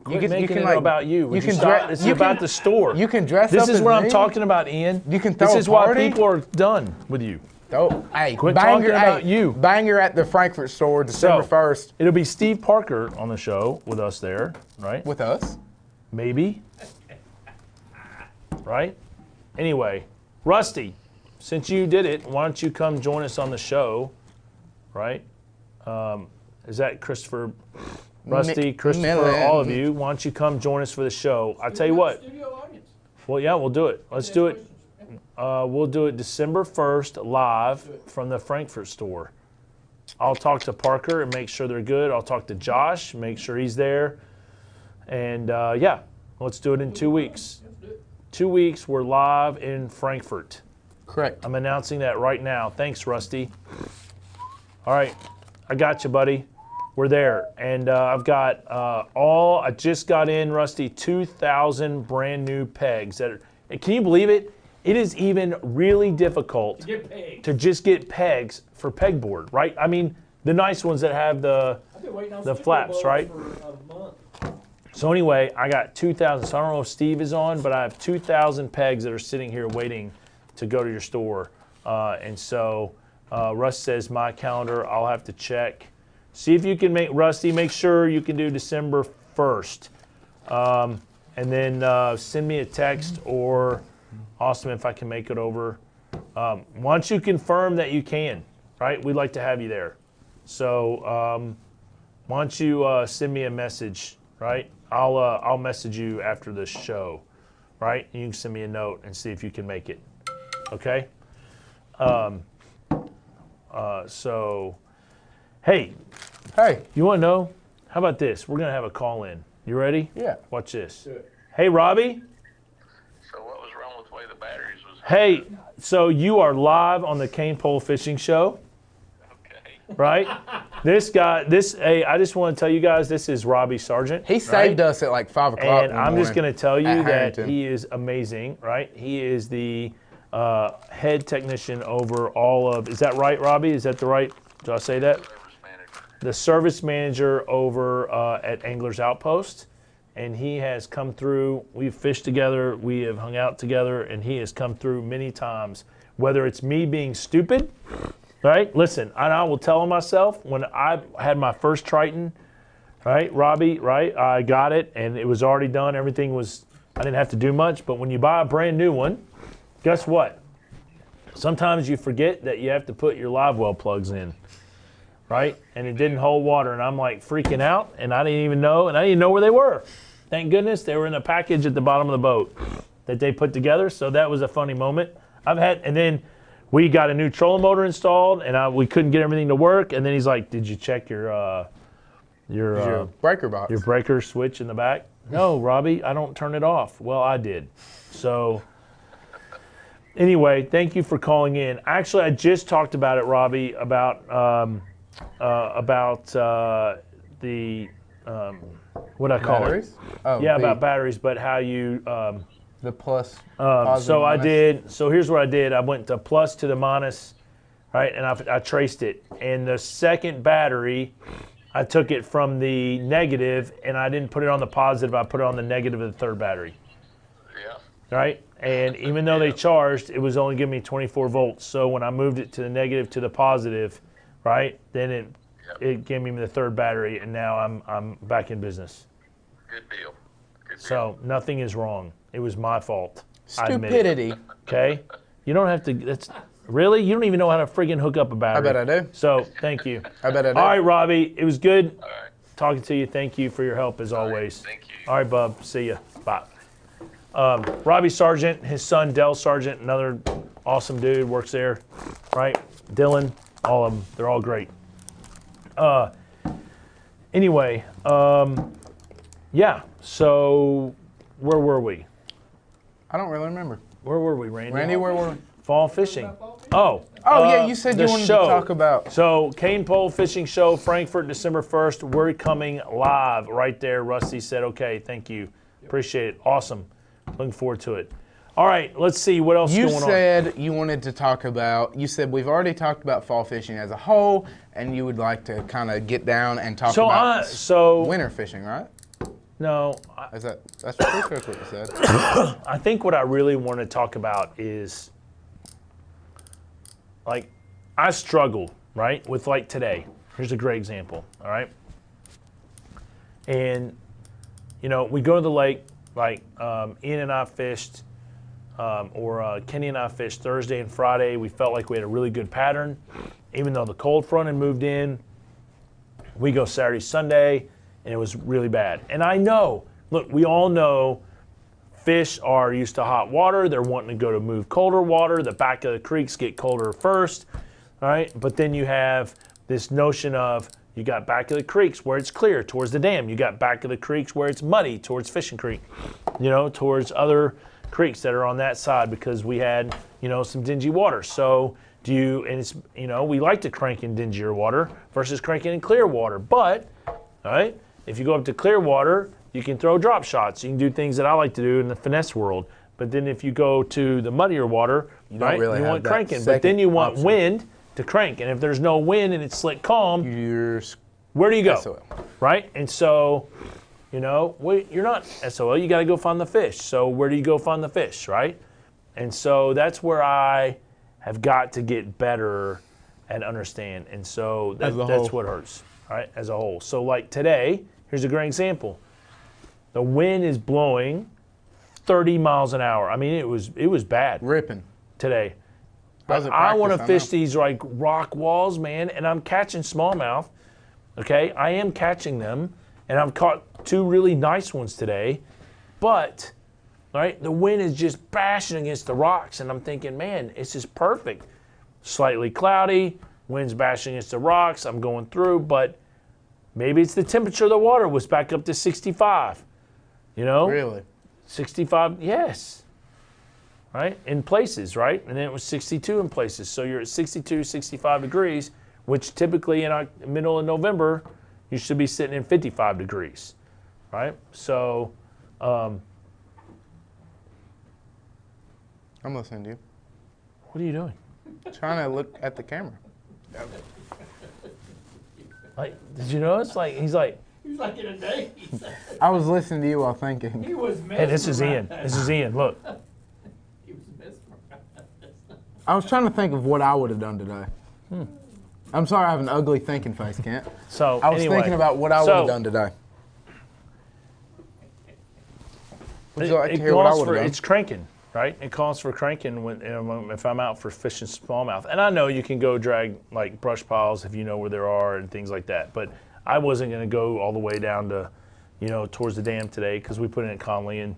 You Quit making it like, about you. Would you can stop? dre- This is you about can- the store. You can dress This up is as what I'm me. talking about, Ian. You can This throw is a why party. people are done with you. Oh, hey, Quit banger, talking about you. Banger at the Frankfurt store December 1st It'll be Steve Parker on the show with us there, right? with us. Maybe. Right? Anyway, Rusty, since you did it, why don't you come join us on the show, right? Is that Christopher? Rusty, Christopher, Miller. all of you, why don't you come join us for the show? I tell you what, Studio audience. well, yeah, we'll do it. Let's do it. We'll do it December 1st live from the Frankfurt store. I'll talk to Parker and make sure they're good. I'll talk to Josh, make sure he's there. And yeah, let's do it in 2 weeks. 2 weeks, we're live in Frankfurt. Correct. I'm announcing that right now. Thanks, Rusty. All right, I got you, buddy. We're there. And I've got I just got in, Rusty, 2,000 brand new pegs. Can you believe it? It is even really difficult Get paid. to just get pegs for pegboard, right? I mean, the nice ones that have the I've been waiting on the studio flaps, balls right? For a month. So anyway, I got 2,000. So I don't know if Steve is on, but I have 2,000 pegs that are sitting here waiting to go to your store. And so Russ says my calendar, I'll have to check. See if you can make sure you can do December 1st. And then send me a text or Austin if I can make it over. Once you confirm that you can, right? We'd like to have you there. So why don't you send me a message, right? I'll message you after the show, right? You can send me a note and see if you can make it. Okay? So, hey, you want to know? How about this? We're going to have a call in. You ready? Yeah. Watch this. Hey, Robbie. So what was wrong with the way the batteries was? Hey, so you are live on the Cane Pole Fishing Show, Okay. right? Hey, I just want to tell you guys, this is Robbie Sargent. He saved us at like 5 o'clock. And I'm just going to tell you at that Harrington. he is amazing, right? He is the head technician over all of, is that right, Robbie? Is that the right, did I say that? Service manager. The service manager over at Angler's Outpost. And he has come through, we've fished together, we have hung out together, and he has come through many times whether it's me being stupid, right? Listen, I will tell myself when I had my first Triton, right, Robbie, right? I got it and it was already done. Everything was, I didn't have to do much. But when you buy a brand new one, guess what? Sometimes you forget that you have to put your live well plugs in, right? And it didn't hold water. And I'm like freaking out and I didn't even know. And I didn't know where they were. Thank goodness they were in a package at the bottom of the boat that they put together. So that was a funny moment. And then we got a new trolling motor installed and we couldn't get everything to work. And then he's like, did you check your breaker box. Your breaker switch in the back? No, Robbie, I don't turn it off. Well, I did. So anyway, thank you for calling in. Actually, I just talked about it, Robbie, about the what I call Batteries? it. Oh, Yeah, about batteries, but how you. The plus. So I minus. did. So here's what I did. I went to plus to the minus, right, and I traced it. And the second battery, I took it from the negative, and I didn't put it on the positive. I put it on the negative of the third battery. Yeah. Right? And even though they charged, it was only giving me 24 volts. So when I moved it to the negative to the positive, right, then it gave me the third battery, and now I'm back in business. Good deal. Good deal. So nothing is wrong. It was my fault. I admit it. Stupidity. Okay? You don't have to. That's really. You don't even know how to friggin' hook up a battery. I bet I do. So thank you. I bet I do. All right, Robbie. It was good All right. talking to you. Thank you for your help as always. Thank you. All right, bub. See ya. Bye. Robbie Sargent, his son Dell Sargent, another awesome dude, works there. Right? Dylan, all of them. They're all great. Anyway, yeah. So where were we? I don't really remember. Where were we, Randy? Randy, where were we? Fall fishing. Oh. Yeah, you said the you wanted show. to talk about. So, Cane Pole Fishing Show, Frankfurt, December 1st. We're coming live right there. Rusty said, okay, thank you. Appreciate it. Awesome. Looking forward to it. All right, let's see what else is You going on. said you wanted to talk about, you said we've already talked about fall fishing as a whole, and you would like to kind of get down and talk about winter fishing, right? No, That's pretty sure what you said. I think what I really want to talk about is, like, I struggle, right, with like today. Here's a great example, all right? And, you know, we go to the lake, like Ian and I fished, or Kenny and I fished Thursday and Friday. We felt like we had a really good pattern. Even though the cold front had moved in, we go Saturday, Sunday, and it was really bad. And I know, look, we all know fish are used to hot water. They're wanting to go to move colder water. The back of the creeks get colder first, all right? But then you have this notion of you got back of the creeks where it's clear towards the dam. You got back of the creeks where it's muddy towards Fishing Creek, you know, towards other creeks that are on that side because we had, you know, some dingy water. So and it's, you know, we like to crank in dingier water versus cranking in clear water. But, all right, if you go up to clear water, you can throw drop shots. You can do things that I like to do in the finesse world. But then if you go to the muddier water, you want cranking. But then you want wind to crank. And if there's no wind and it's slick calm, where do you go? SOL. Right? And so, you know, you're not SOL. You got to go find the fish. So where do you go find the fish, right? And so that's where I have got to get better and understand. And so that's what hurts, right, as a whole. So like today, here's a great example. The wind is blowing 30 miles an hour. I mean, it was bad. Ripping. Today. But I want to fish these like rock walls, man, and I'm catching smallmouth. Okay, I am catching them, and I've caught two really nice ones today. But, all right, the wind is just bashing against the rocks, and I'm thinking, man, this is perfect. Slightly cloudy, wind's bashing against the rocks. I'm going through, but maybe it's the temperature of the water was back up to 65. You know? Really? 65, yes. Right? In places, right? And then it was 62 in places. So you're at 62, 65 degrees, which typically in the middle of November, you should be sitting in 55 degrees, right? So, I'm listening to you. what are you doing? Trying to look at the camera. Like, did you notice? Like, he's like, He was like in a daze. I was listening to you while thinking. He was hey, this is Ian. This is Ian. Look, He was mesmerized. I was trying to think of what I would have done today. I'm sorry, I have an ugly thinking face, Kent. So I was anyway, thinking about what I would have done today. Would you like to hear what I would have done? It's cranking, right? It calls for cranking when if I'm out for fishing smallmouth. And I know you can go drag like brush piles if you know where there are and things like that. But I wasn't going to go all the way down to, towards the dam today because we put it in Conley and,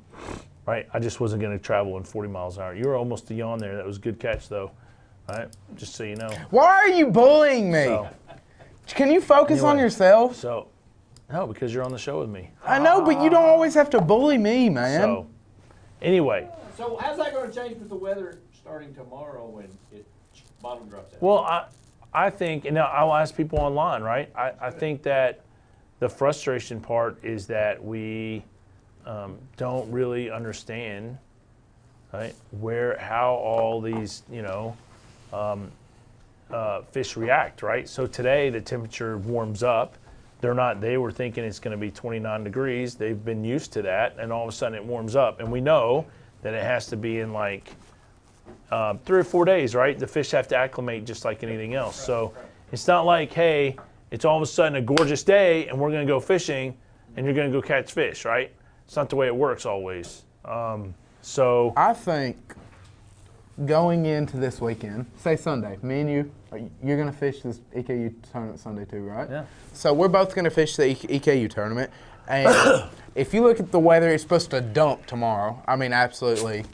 right? I just wasn't going to travel in 40 miles an hour. You were almost to yawn there. That was a good catch though, right? Just so you know. Why are you bullying me? So, Can you focus on anyway, yourself? No, because you're on the show with me. I know, but you don't always have to bully me, man. So, anyway. So how's that going to change with the weather starting tomorrow when it bottom drops out? Well, I think, and I'll ask people online, right? I think that the frustration part is that we don't really understand, right, how all these, fish react, right? So today the temperature warms up. They were thinking it's going to be 29 degrees. They've been used to that, and all of a sudden it warms up. And we know that it has to be in like 3 or 4 days, right? The fish have to acclimate just like anything else. So it's not like, hey, it's all of a sudden a gorgeous day and we're going to go fishing and you're going to go catch fish, right? It's not the way it works always. So I think going into this weekend, say Sunday, me and you're going to fish this EKU tournament Sunday too, right? Yeah. So we're both going to fish the EKU tournament. And if you look at the weather, it's supposed to dump tomorrow. I mean, absolutely.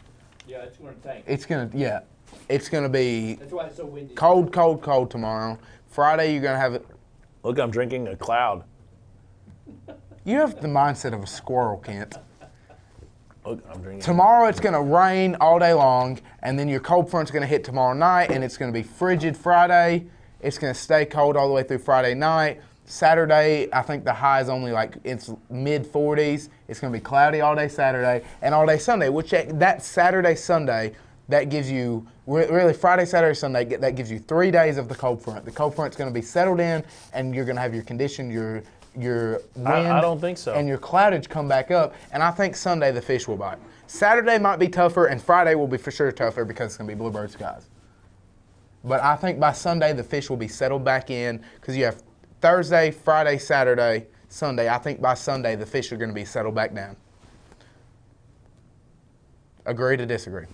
Yeah, it's going to tank. It's going to be That's why it's so windy. cold, cold, cold tomorrow. Friday, you're going to have it. look, I'm drinking a cloud. You have the mindset of a squirrel, Kent. Look, I'm drinking. Tomorrow it's going to rain all day long, and then your cold front's going to hit tomorrow night, and it's going to be frigid Friday. It's going to stay cold all the way through Friday night. Saturday, I think the high is only it's mid-40s. It's going to be cloudy all day Saturday and all day Sunday, which that Saturday, Sunday, that gives you, really Friday, Saturday, Sunday, that gives you 3 days of the cold front. The cold front's going to be settled in, and you're going to have your condition, your wind. I don't think so. And your cloudage come back up, and I think Sunday the fish will bite. Saturday might be tougher, and Friday will be for sure tougher because it's going to be bluebird skies. But I think by Sunday the fish will be settled back in because you have Thursday, Friday, Saturday, Sunday. I think by Sunday the fish are going to be settled back down. Agree to disagree?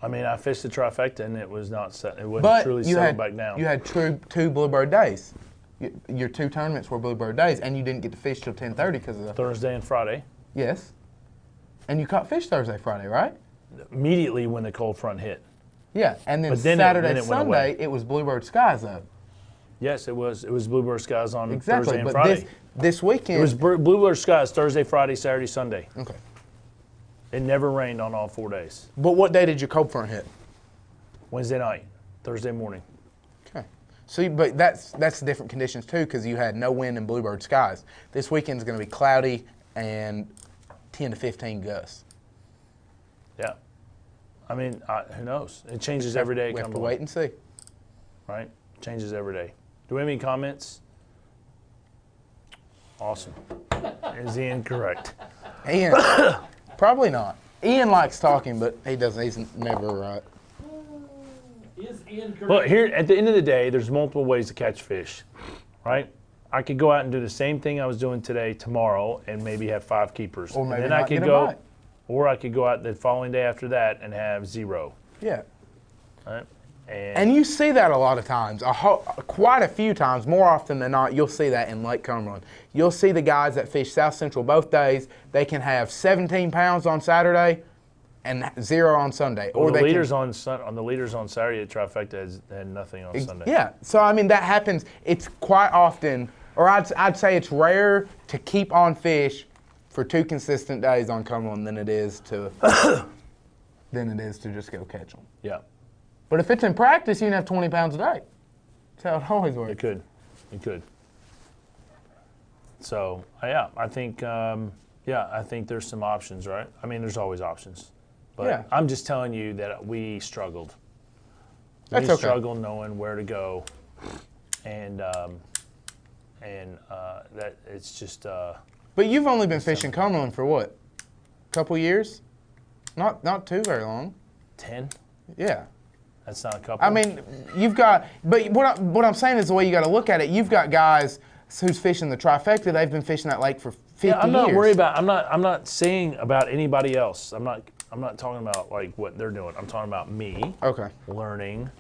I mean, I fished the trifecta and it was not set. It wasn't truly settled back down. You had two bluebird days. Your 2 tournaments were bluebird days, and you didn't get to fish till 10:30 because of the Thursday and Friday. Yes. And you caught fish Thursday, Friday, right? Immediately when the cold front hit. Yeah, and then But Saturday, then it went Sunday, away. it was bluebird skies though. Yes, it was. It was bluebird skies on Exactly, Thursday and but Friday. this weekend It was bluebird skies Thursday, Friday, Saturday, Sunday. Okay. It never rained on all 4 days. But what day did your cold front hit? Wednesday night, Thursday morning. Okay. So, but that's different conditions too because you had no wind and bluebird skies. This weekend's going to be cloudy and 10 to 15 gusts. Yeah. I mean, who knows? It changes every day. We have to wait and see. Right? Changes every day. Do we have any comments? Awesome. Is Ian correct? Ian, probably not. Ian likes talking, but he doesn't. He's never right. Is Ian correct? Well, here at the end of the day, there's multiple ways to catch fish, right? I could go out and do the same thing I was doing today, tomorrow, and maybe have 5 keepers. Or maybe and then not I could get a go, bite. or I could go out the following day after that and have 0. Yeah. Right? And you see that a lot of times, quite a few times, more often than not, you'll see that in Lake Cumberland. You'll see the guys that fish South Central both days, they can have 17 pounds on Saturday and 0 on Sunday. Or the they leaders on the leaders on Saturday at Trifecta had nothing on Sunday. Yeah, so I mean that happens. It's quite often, or I'd say it's rare to keep on fish for 2 consistent days on Cumberland than it is to just go catch them. Yeah. But if it's in practice, you can have 20 pounds a day. That's how it always works. It could. So yeah, I think I think there's some options, right? I mean, there's always options, but Yeah. I'm just telling you that we struggled. That's we okay. struggled knowing where to go, and that it's just. But you've only been fishing Cumberland for what? A couple years? Not too very long. 10. Yeah. That's not a couple. I mean, you've got, but what I'm saying is the way you got to look at it. You've got guys who's fishing the trifecta. They've been fishing that lake for 50 I'm not years. worried about. I'm not saying about anybody else. I'm not talking about like what they're doing. I'm talking about me. Okay. Learning,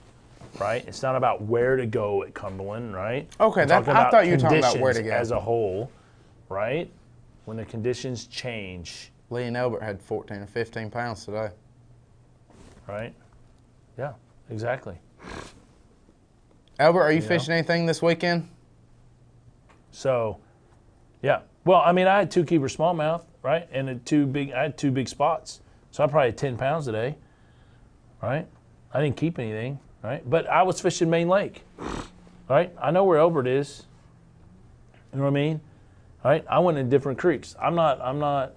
right? It's not about where to go at Cumberland, right? Okay, I'm I talking about thought you were talking about where to conditions go. as a whole, right? When the conditions change, Lee and Albert had 14 or 15 pounds today. right? Yeah, exactly. Albert, are you fishing anything this weekend? So, yeah. Well, I mean, I had 2 keeper smallmouth, right? And I had 2 big spots. So I probably had 10 pounds today, right? I didn't keep anything, right? But I was fishing Main Lake, right? I know where Albert is. You know what I mean? Right? I went in different creeks. I'm not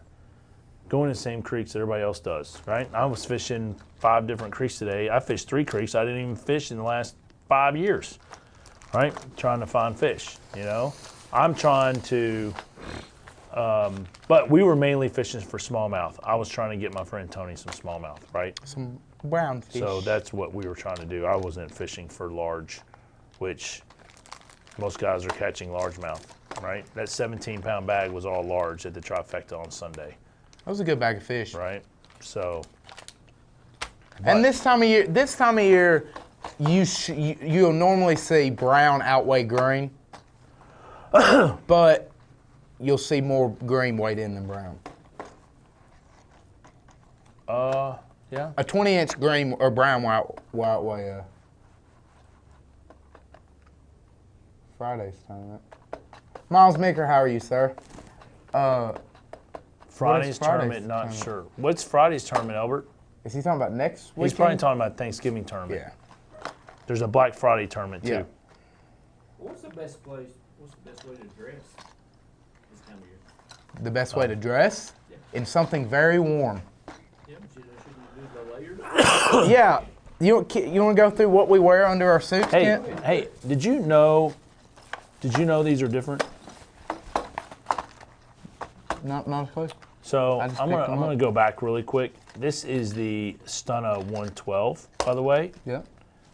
going in the same creeks that everybody else does, right? I was fishing 5 different creeks today. I fished 3 creeks I didn't even fish in the last 5 years, right? Trying to find fish, you know? I'm trying to, but we were mainly fishing for smallmouth. I was trying to get my friend Tony some smallmouth, right? Some brown fish. So that's what we were trying to do. I wasn't fishing for large, which most guys are catching largemouth, right? That 17-pound bag was all large at the trifecta on Sunday, That was a good bag of fish. right? So, And this time of year, you'll normally see brown outweigh green, but you'll see more green weighed in than brown. yeah. A 20-inch green or brown will outweigh Friday's tournament. Miles Meeker, how are you, sir? Friday's Friday's tournament, not tournament? sure. What's Friday's tournament, Albert? Is he talking about next weekend? He's probably talking about Thanksgiving tournament. Yeah. There's a Black Friday tournament, too. Yeah. What's the best way to dress this time of year? The best way to dress? In something very warm. Yeah, but shouldn't you do the layers? Yeah. You want to go through what we wear under our suits, Hey, Kent? hey, did you know these are different? Not a clue. So I just I'm picked them gonna up. go back really quick. This is the Stunna 112, by the way. Yeah.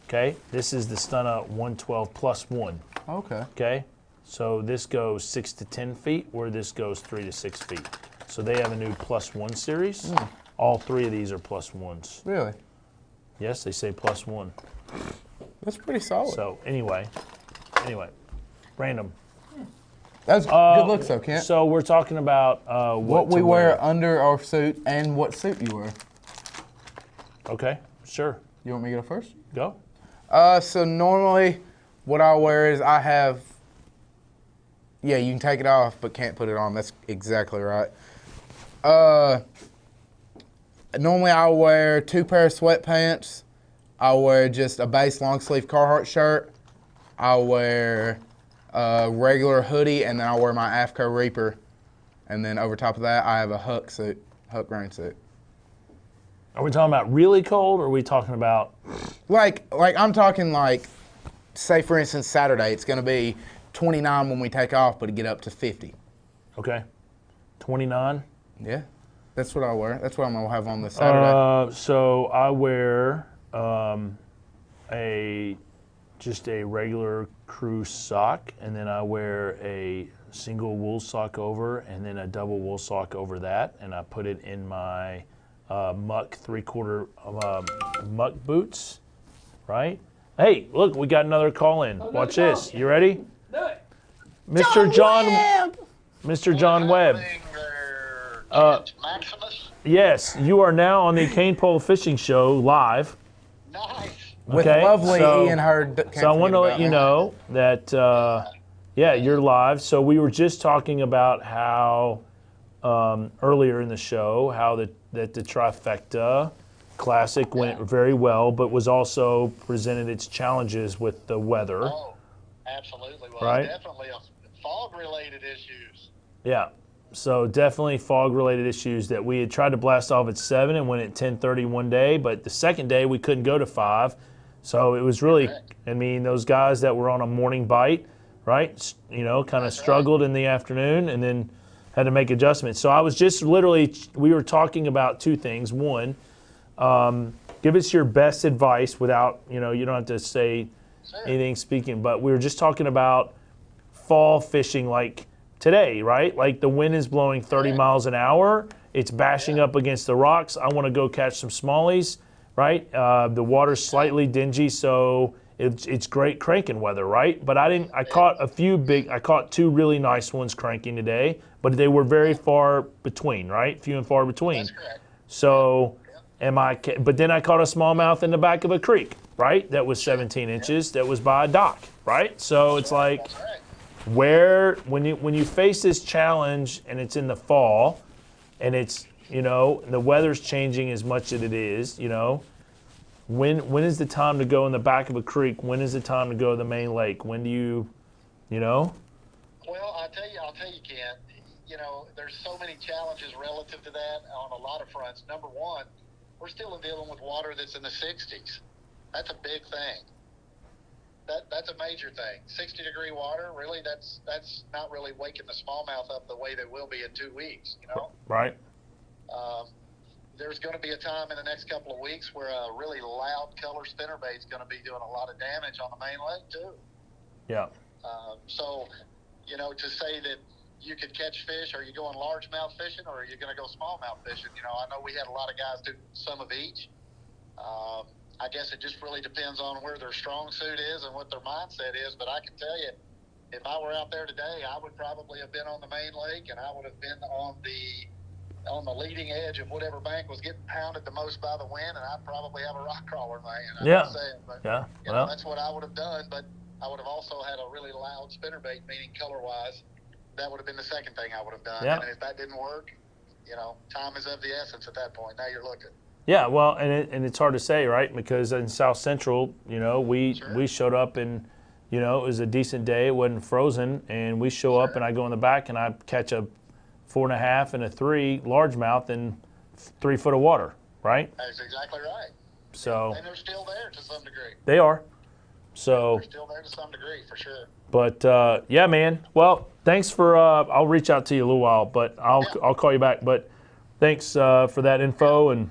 Okay, this is the Stunna 112 plus 1. Okay. Okay, so this goes 6 to 10 feet, where this goes 3 to 6 feet. So they have a new plus 1 series. All 3 of these are plus 1s. Really? Yes, they say plus 1. That's pretty solid. So anyway, random. That's good looks, though, Kent. So we're talking about what we to wear under our suit and what suit you wear. Okay, sure. You want me to go first? Go. So normally what I wear is I have, yeah, you can take it off but can't put it on. That's exactly right. Normally I wear 2 pair of sweatpants. I wear just a base long sleeve Carhartt shirt. I wear a regular hoodie, and then I wear my AFCO Reaper. And then over top of that, I have a Huck rain suit. Are we talking about really cold, or are we talking about? Like I'm talking like, say for instance Saturday, it's going to be 29 when we take off, but it get up to 50. Okay, 29. Yeah, that's what I wear. That's what I'm gonna have on this Saturday. So I wear just a regular crew sock, and then I wear a single wool sock over, and then a double wool sock over that, and I put it in my muck 3/4 muck boots, right? Hey, look, we got another call in. Watch this. You ready? Do it. Mr. Mr. John Webb. Maximus? Yes, you are now on the Cane Pole Fishing Show live. Nice. With okay, lovely so- Ian Hurd. So I want to let you know that, yeah, you're live. So we were just talking about how earlier in the show, how that the Trifecta Classic went very well, but was also presented its challenges with the weather. Oh, absolutely. Well, Right. definitely fog-related issues. Yeah. So definitely fog-related issues that we had tried to blast off at 7 and went at 10:30 one day, but the second day we couldn't go to 5. So it was really, I mean, those guys that were on a morning bite, right, you know, kind of struggled in the afternoon and then had to make adjustments. So I was just literally, we were talking about 2 things. One, give us your best advice without, you don't have to say Sure. anything speaking, but we were just talking about fall fishing like today, right? Like the wind is blowing 30 miles an hour. It's bashing up against the rocks. I want to go catch some smallies, right? The water's slightly dingy, so it's great cranking weather, right? But I caught I caught 2 really nice ones cranking today, but they were very far between, right? Few and far between. That's correct. So but then I caught a smallmouth in the back of a creek, right? That was 17 inches. That was by a dock, right? So it's like, That's right. when you face this challenge and it's in the fall and it's, the weather's changing as much as it is, when is the time to go in the back of a creek? When is the time to go to the main lake? When do you? Well, I'll tell you, Ken, there's so many challenges relative to that on a lot of fronts. Number one, we're still dealing with water that's in the 60s. That's a big thing. That's a major thing. 60-degree water, really, that's not really waking the smallmouth up the way they will be in 2 weeks, Right. There's going to be a time in the next couple of weeks where a really loud color spinnerbait is going to be doing a lot of damage on the main lake, too. Yeah. So, to say that you could catch fish, are you going largemouth fishing or are you going to go smallmouth fishing? I know we had a lot of guys do some of each. I guess it just really depends on where their strong suit is and what their mindset is. But I can tell you, if I were out there today, I would probably have been on the main lake and I would have been on the leading edge of whatever bank was getting pounded the most by the wind, and I'd probably have a rock crawler in my hand. I'm not saying, but that's what I would have done. But I would have also had a really loud spinnerbait, meaning color-wise. That would have been the second thing I would have done. Yeah. And if that didn't work, time is of the essence at that point. Now you're looking. Yeah, well, and it's hard to say, right? Because in South Central, we showed up and, it was a decent day. It wasn't frozen, and we show up and I go in the back and I catch a 4.5 and a 3 largemouth in 3 foot of water, right? That's exactly right. So. And they're still there to some degree. They are. So. They're still there to some degree, for sure. But yeah, man. Well, thanks for. I'll reach out to you in a little while, but I'll call you back. But thanks for that info, and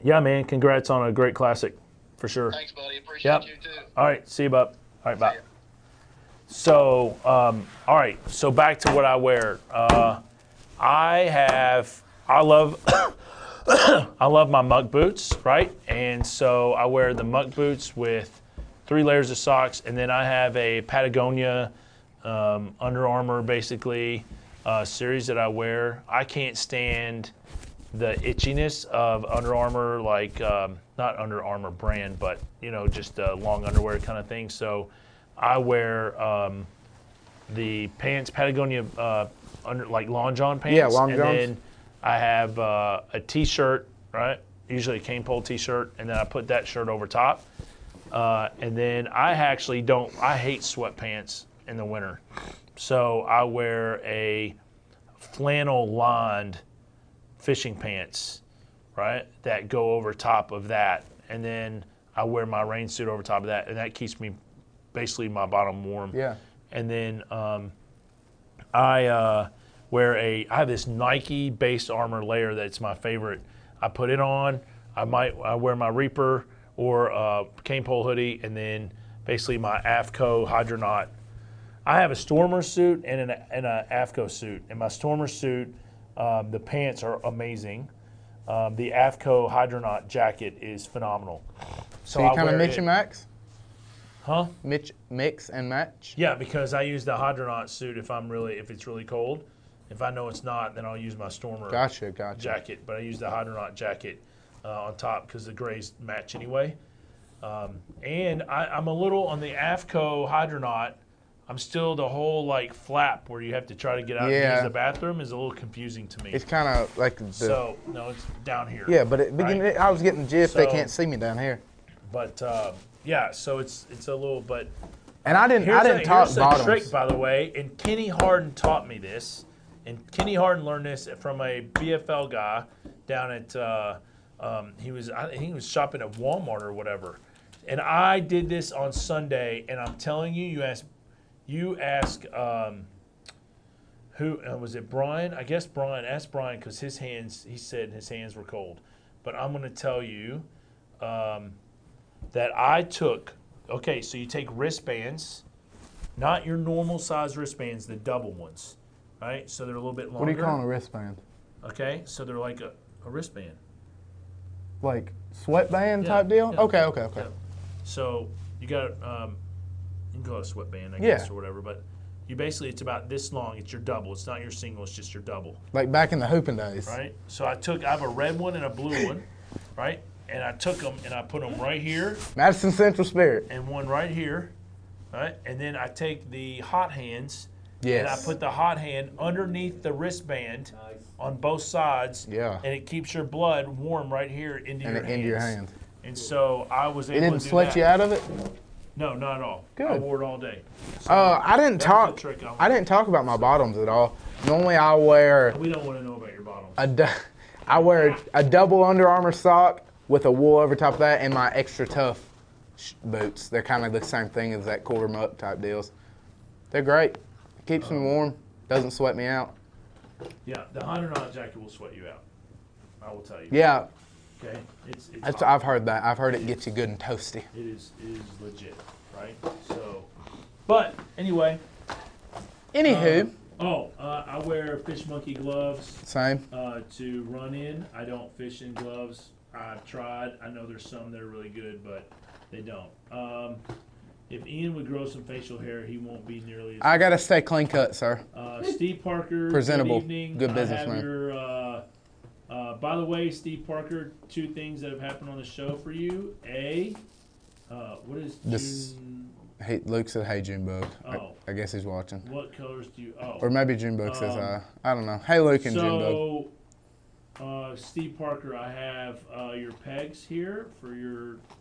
yeah, man. Congrats on a great classic, for sure. Thanks, buddy. Appreciate you too. All right, see you, bub. All right, bye. So, all right. So back to what I wear. I love I love my muck boots, right? And so I wear the muck boots with 3 layers of socks, and then I have a Patagonia Under Armour basically series that I wear. I can't stand the itchiness of Under Armour, like not Under Armour brand, but just long underwear kind of thing. So I wear the pants, Patagonia like Long John pants. Yeah, Long Johns. And then I have a T-shirt, right? Usually a cane pole T-shirt, and then I put that shirt over top. And then I actually I hate sweatpants in the winter. So I wear a flannel lined fishing pants, right? That go over top of that. And then I wear my rain suit over top of that, and that keeps me basically my bottom warm. Yeah. And then I have this Nike base armor layer that's my favorite. I put it on. I wear my Reaper or cane pole hoodie, and then basically my AFCO Hydronaut. I have a Stormer suit and an AFCO suit. In my Stormer suit, the pants are amazing. The AFCO Hydronaut jacket is phenomenal. So you kind of mix and match? Huh? Mix and match? Yeah, because I use the Hydronaut suit if it's really cold. If I know it's not, then I'll use my Stormer Gotcha. jacket. But I use the Hydronaut jacket on top because the grays match anyway. And I'm a little on the AFCO Hydronaut. I'm still the whole like flap where you have to try to get out and use the bathroom is a little confusing to me. It's kind of like So no, it's down here. Yeah, but I was getting GIF. They So- can't see me down here. But yeah, so it's a little. But And I didn't talk here's a bottoms. trick, by the way. And Kenny Harden taught me this. And Kenny Harden learned this from a BFL guy down at. I think he was shopping at Walmart or whatever. And I did this on Sunday, and I'm telling you, you ask who was it? Brian? I guess Brian. Ask Brian because he said his hands were cold. But I'm going to tell you, that I took. Okay, so you take wristbands, not your normal size wristbands, the double ones, right? So they're a little bit longer. What are you calling a wristband? Okay, so they're like a wristband. Like sweatband type deal? Yeah. Okay. Yeah. So you got, you can call it a sweatband, I Yeah. guess, or whatever, but you basically, it's about this long. It's your double. It's not your single, it's just your double, Like back in the hooping days. right? So I have a red one and a blue one, right? And I took them and I put them right here Madison Central Spirit. and one right here, right? And then I take the hot hands Yes. and I put the hot hand underneath the wristband on both sides. Yeah. And it keeps your blood warm right here into And your hands. into your hand. And so I was able It to didn't do sweat that. you out of it? No, not at all. Good. I wore it all day. So I didn't that was talk. the trick I didn't talk about my bottoms at all. Normally, I wear We don't want to know about your bottoms. I wear a double Under Armour sock with a wool over top of that, and my extra tough boots. They're kind of the same thing as that quarter muck type deals. They're great. Keeps me warm. Doesn't sweat me out. Yeah, the hot or not jacket will sweat you out. I will tell you. Yeah, Okay. It's hot. I've heard that. I've heard it gets you good and toasty. It is legit, right? So, but anyway. Anywho, I wear fish monkey gloves same. to run in. I don't fish in gloves. I've tried. I know there's some that are really good, but they don't. If Ian would grow some facial hair, he won't be nearly as. I gotta stay clean cut, sir. Steve Parker. Presentable. Good evening. Good I businessman. have your, by the way, Steve Parker, 2 things that have happened on the show for you. What is This- June? Hey, Luke said, "Hey, Junebug." Oh. I guess he's watching. What colors do you? Oh. Or maybe Junebug says hi. I don't know. Hey, Luke and Junebug. So, Steve Parker, I have your pegs here for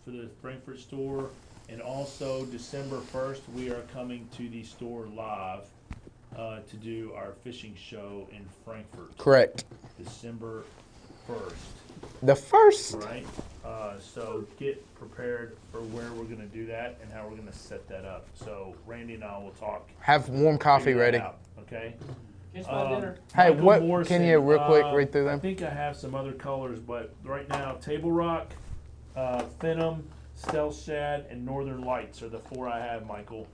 the Frankfurt store, and also December 1st we are coming to the store live to do our fishing show in Frankfurt. Correct. December 1st, The first. right? So get prepared for where we're going to do that and how we're going to set that up. So Randy and I will talk. Have warm coffee figure that ready. out, okay. Catch my dinner. Hey, Michael what? Morrison, Can you real quick read through I them? think I have some other colors, but right now, Table Rock, Phenom, Stealth Shad, and Northern Lights are the 4 I have, Michael,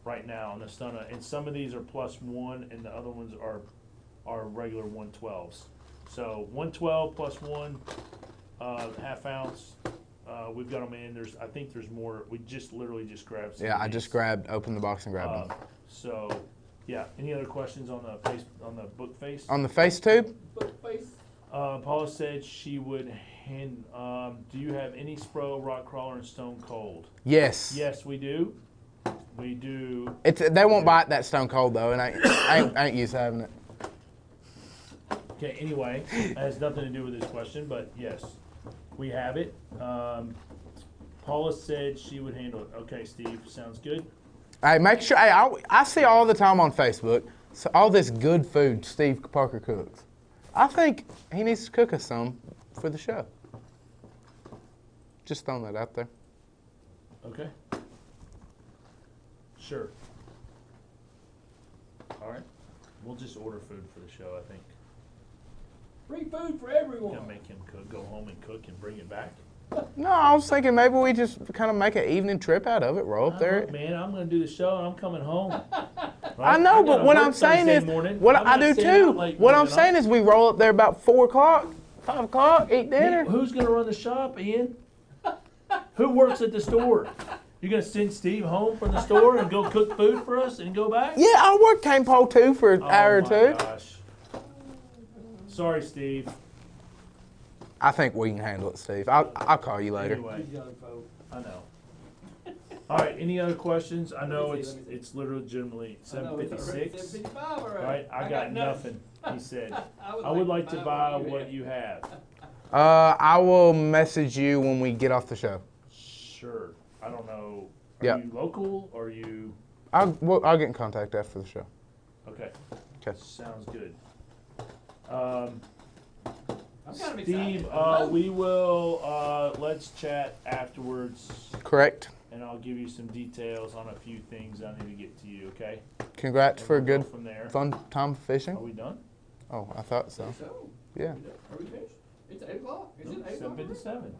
right now on the Stunna. And some of these are +1, and the other ones are regular 112s. So 112 +1, half ounce. We've got them in. I think there's more. We literally just grabbed some Yeah, of I these. just opened the box and grabbed them. So, yeah. Any other questions on the book face? On the face tube? Paula said she would hand. Do you have any Spro, Rock Crawler, and Stone Cold? Yes. Yes, we do. We do. They won't bite that Stone Cold though, and I ain't used to having it. Okay. Anyway, that has nothing to do with this question, but yes, we have it. Paula said she would handle it. Okay, Steve, sounds good. Hey, make sure. Hey, I see all the time on Facebook. So all this good food Steve Parker cooks. I think he needs to cook us some for the show. Just throwing that out there. Okay. Sure. All right. We'll just order food for the show, I think. Free food for Gonna everyone. make him go home and cook and bring it back. No, I was thinking maybe we just kind of make an evening trip out of it. Roll up there. Man, I'm gonna do the show and I'm coming home. I Right? know, gotta but what work I'm saying Thursday is, morning. what I'm I not do staying too. out late What I'm working. saying is, we roll up there about 4 o'clock, 5 o'clock, eat dinner. Who's gonna run the shop, Ian? Who works at the store? You gonna send Steve home from the store and go cook food for us and go back? Yeah, I'll work cane pole too for an hour or my two. Gosh. Sorry, Steve. I think we can handle it, Steve. I'll call you later. Anyway, These young folk. I know. All right. Any other questions? I know it's literally legitimately I know, it's 7:56. 7:55 All already. right. I got nothing. He said. I would like to buy what you have. I will message you when we get off the show. Sure. I don't know. Are Yeah. you local or are you? I'll get in contact after the show. Okay. Okay. Sounds good. I'm kind of Steve, excited. we will, let's chat afterwards, Correct. and I'll give you some details on a few things I need to get to you, okay? Congrats And for a we'll go good, from there. fun time Are fishing. we done? Oh, I thought so. So, Yeah. are we finished? It's 8 o'clock. Is it 8 o'clock? 7:57.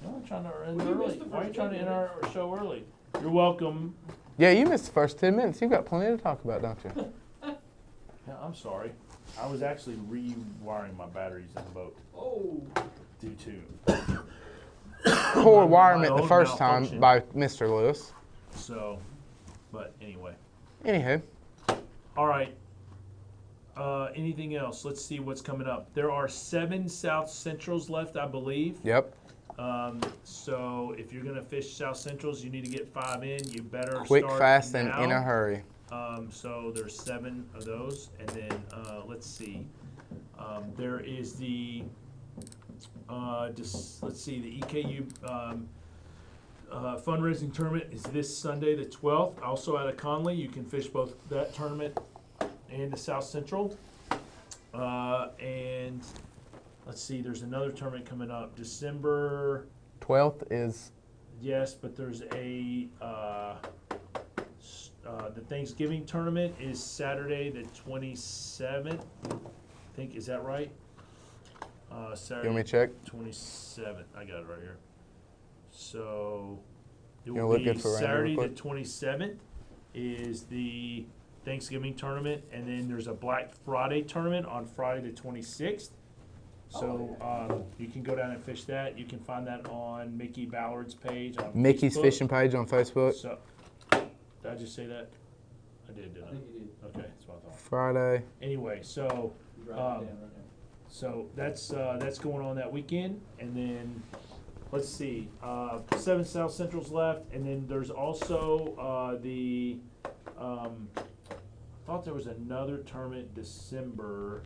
I'm trying to end early. Why are you trying to end our show early? You're welcome. Yeah, you missed the first 10 minutes. You've got plenty to talk about, don't you? Yeah, I'm sorry. I was actually rewiring my batteries in the boat. Oh. Due to Poor my wirement the own first time malfunction. by Mr. Lewis. So, but anyway. Anywho, All right. Anything else? Let's see what's coming up. There are 7 South Centrals left, I believe. yep. So if you're going to fish South Centrals, you need to get 5 in. You better Quick, start fast, now. and in a hurry. So there's 7 of those, and then let's see. There is the let's see, the EKU fundraising tournament is this Sunday, the 12th. Also out of Conley, you can fish both that tournament and the South Central. And let's see, there's another tournament coming up December. 12th is Yes, but there's a the Thanksgiving tournament is Saturday the 27th. I think, is that right? Saturday. You want me to check? 27th. I got it right here. So it You will look be good for Randy Saturday real the quick? 27th is the Thanksgiving tournament, and then there's a Black Friday tournament on Friday the 26th. So you can go down and fish that. You can find that on Mickey Ballard's page on Mickey's Facebook. fishing page on Facebook. So, did I just say that? I did, didn't I? I think you did. Okay, that's what I thought. Friday. Anyway, so You write it down right now. so that's going on that weekend, and then let's see, 7 South Centrals left, and then there's also the I thought there was another tournament December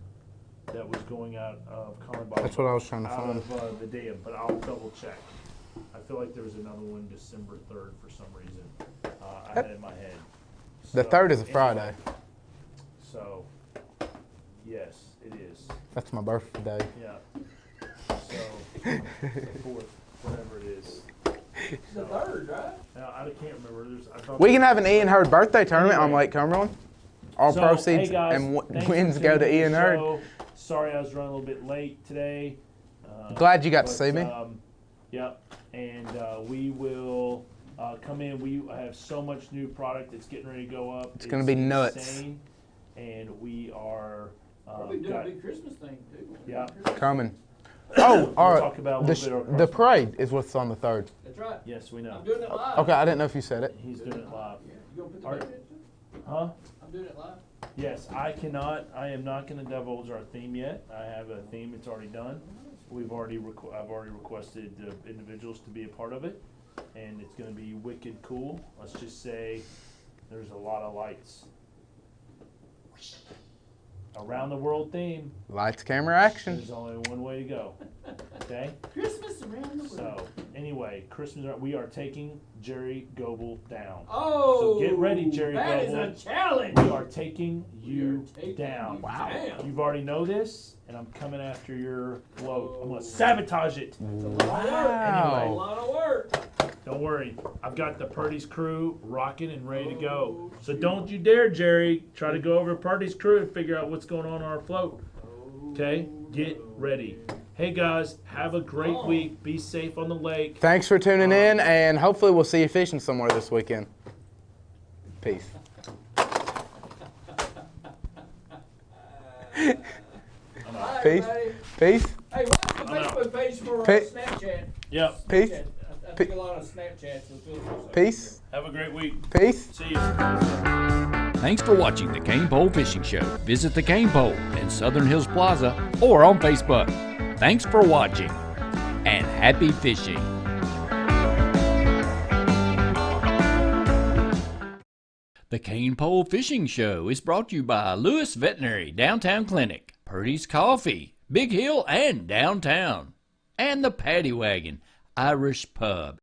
that was going out of Colin That's what I was trying to out find. of the dam, but I'll double check. I feel like there was another one December 3rd for some reason. I had it in my head. The So, 3rd is a anyway, Friday. So, yes, it is. That's my birthday. Yeah. So, the 4th, whatever it is. The 3rd, right? Now, I can't remember. I thought We can have an Ian Hurd birthday tournament on Anyway. Lake Cumberland. All So, proceeds hey guys, and thanks wins for go to tuning in Ian the Hurd. show. Sorry I was running a little bit late today. Glad you got to But, see me. Yeah, and we will come in. We have so much new product that's getting ready to go up. It's gonna be nuts. insane. And we are. We're doing a big Christmas thing, too. Yeah. Coming. Oh, all We'll right. talk about a little bit of The parade is what's on the 3rd. That's right. Yes, we know. I'm doing it live. Okay, I didn't know if you said it. He's doing it live. Yeah. You gonna put the Are- bait in it, too? Huh? I'm doing it live. Yes, I am not going to divulge our theme yet. I have a theme; it's already done. I've already requested individuals to be a part of it, and it's going to be wicked cool. Let's just say there's a lot of lights. Around the world theme. Lights, camera, action. There's only one way to go. Okay. Christmas around the world. So anyway, we are taking Jerry Goebel down. Oh! So get ready, Jerry That is Goebel. a challenge. We are taking you taking down. you Wow. down. You've already know this, and I'm coming after your float. I'm gonna sabotage it. A lot of work. Wow. A lot of work. Don't worry, I've got the Purdy's crew rocking and ready to go. So don't you dare, Jerry, try to go over to Purdy's crew and figure out what's going on our float. Okay, get ready. Hey guys, have a great week. Be safe on the lake. Thanks for tuning in, and hopefully we'll see you fishing somewhere this weekend. Peace. Bye, Peace. everybody. Peace. Hey, what's the I'm out. Facebook page for Pe- Snapchat? Yep. Peace. Snapchat. I think a lot of Snapchats with Phil. Peace. Have a great week. Peace. See you. Thanks for watching the Cane Pole Fishing Show. Visit the Cane Pole in Southern Hills Plaza or on Facebook. Thanks for watching and happy fishing. The Cane Pole Fishing Show is brought to you by Lewis Veterinary Downtown Clinic, Purdy's Coffee, Big Hill and Downtown, and the Paddy Wagon Irish Pub.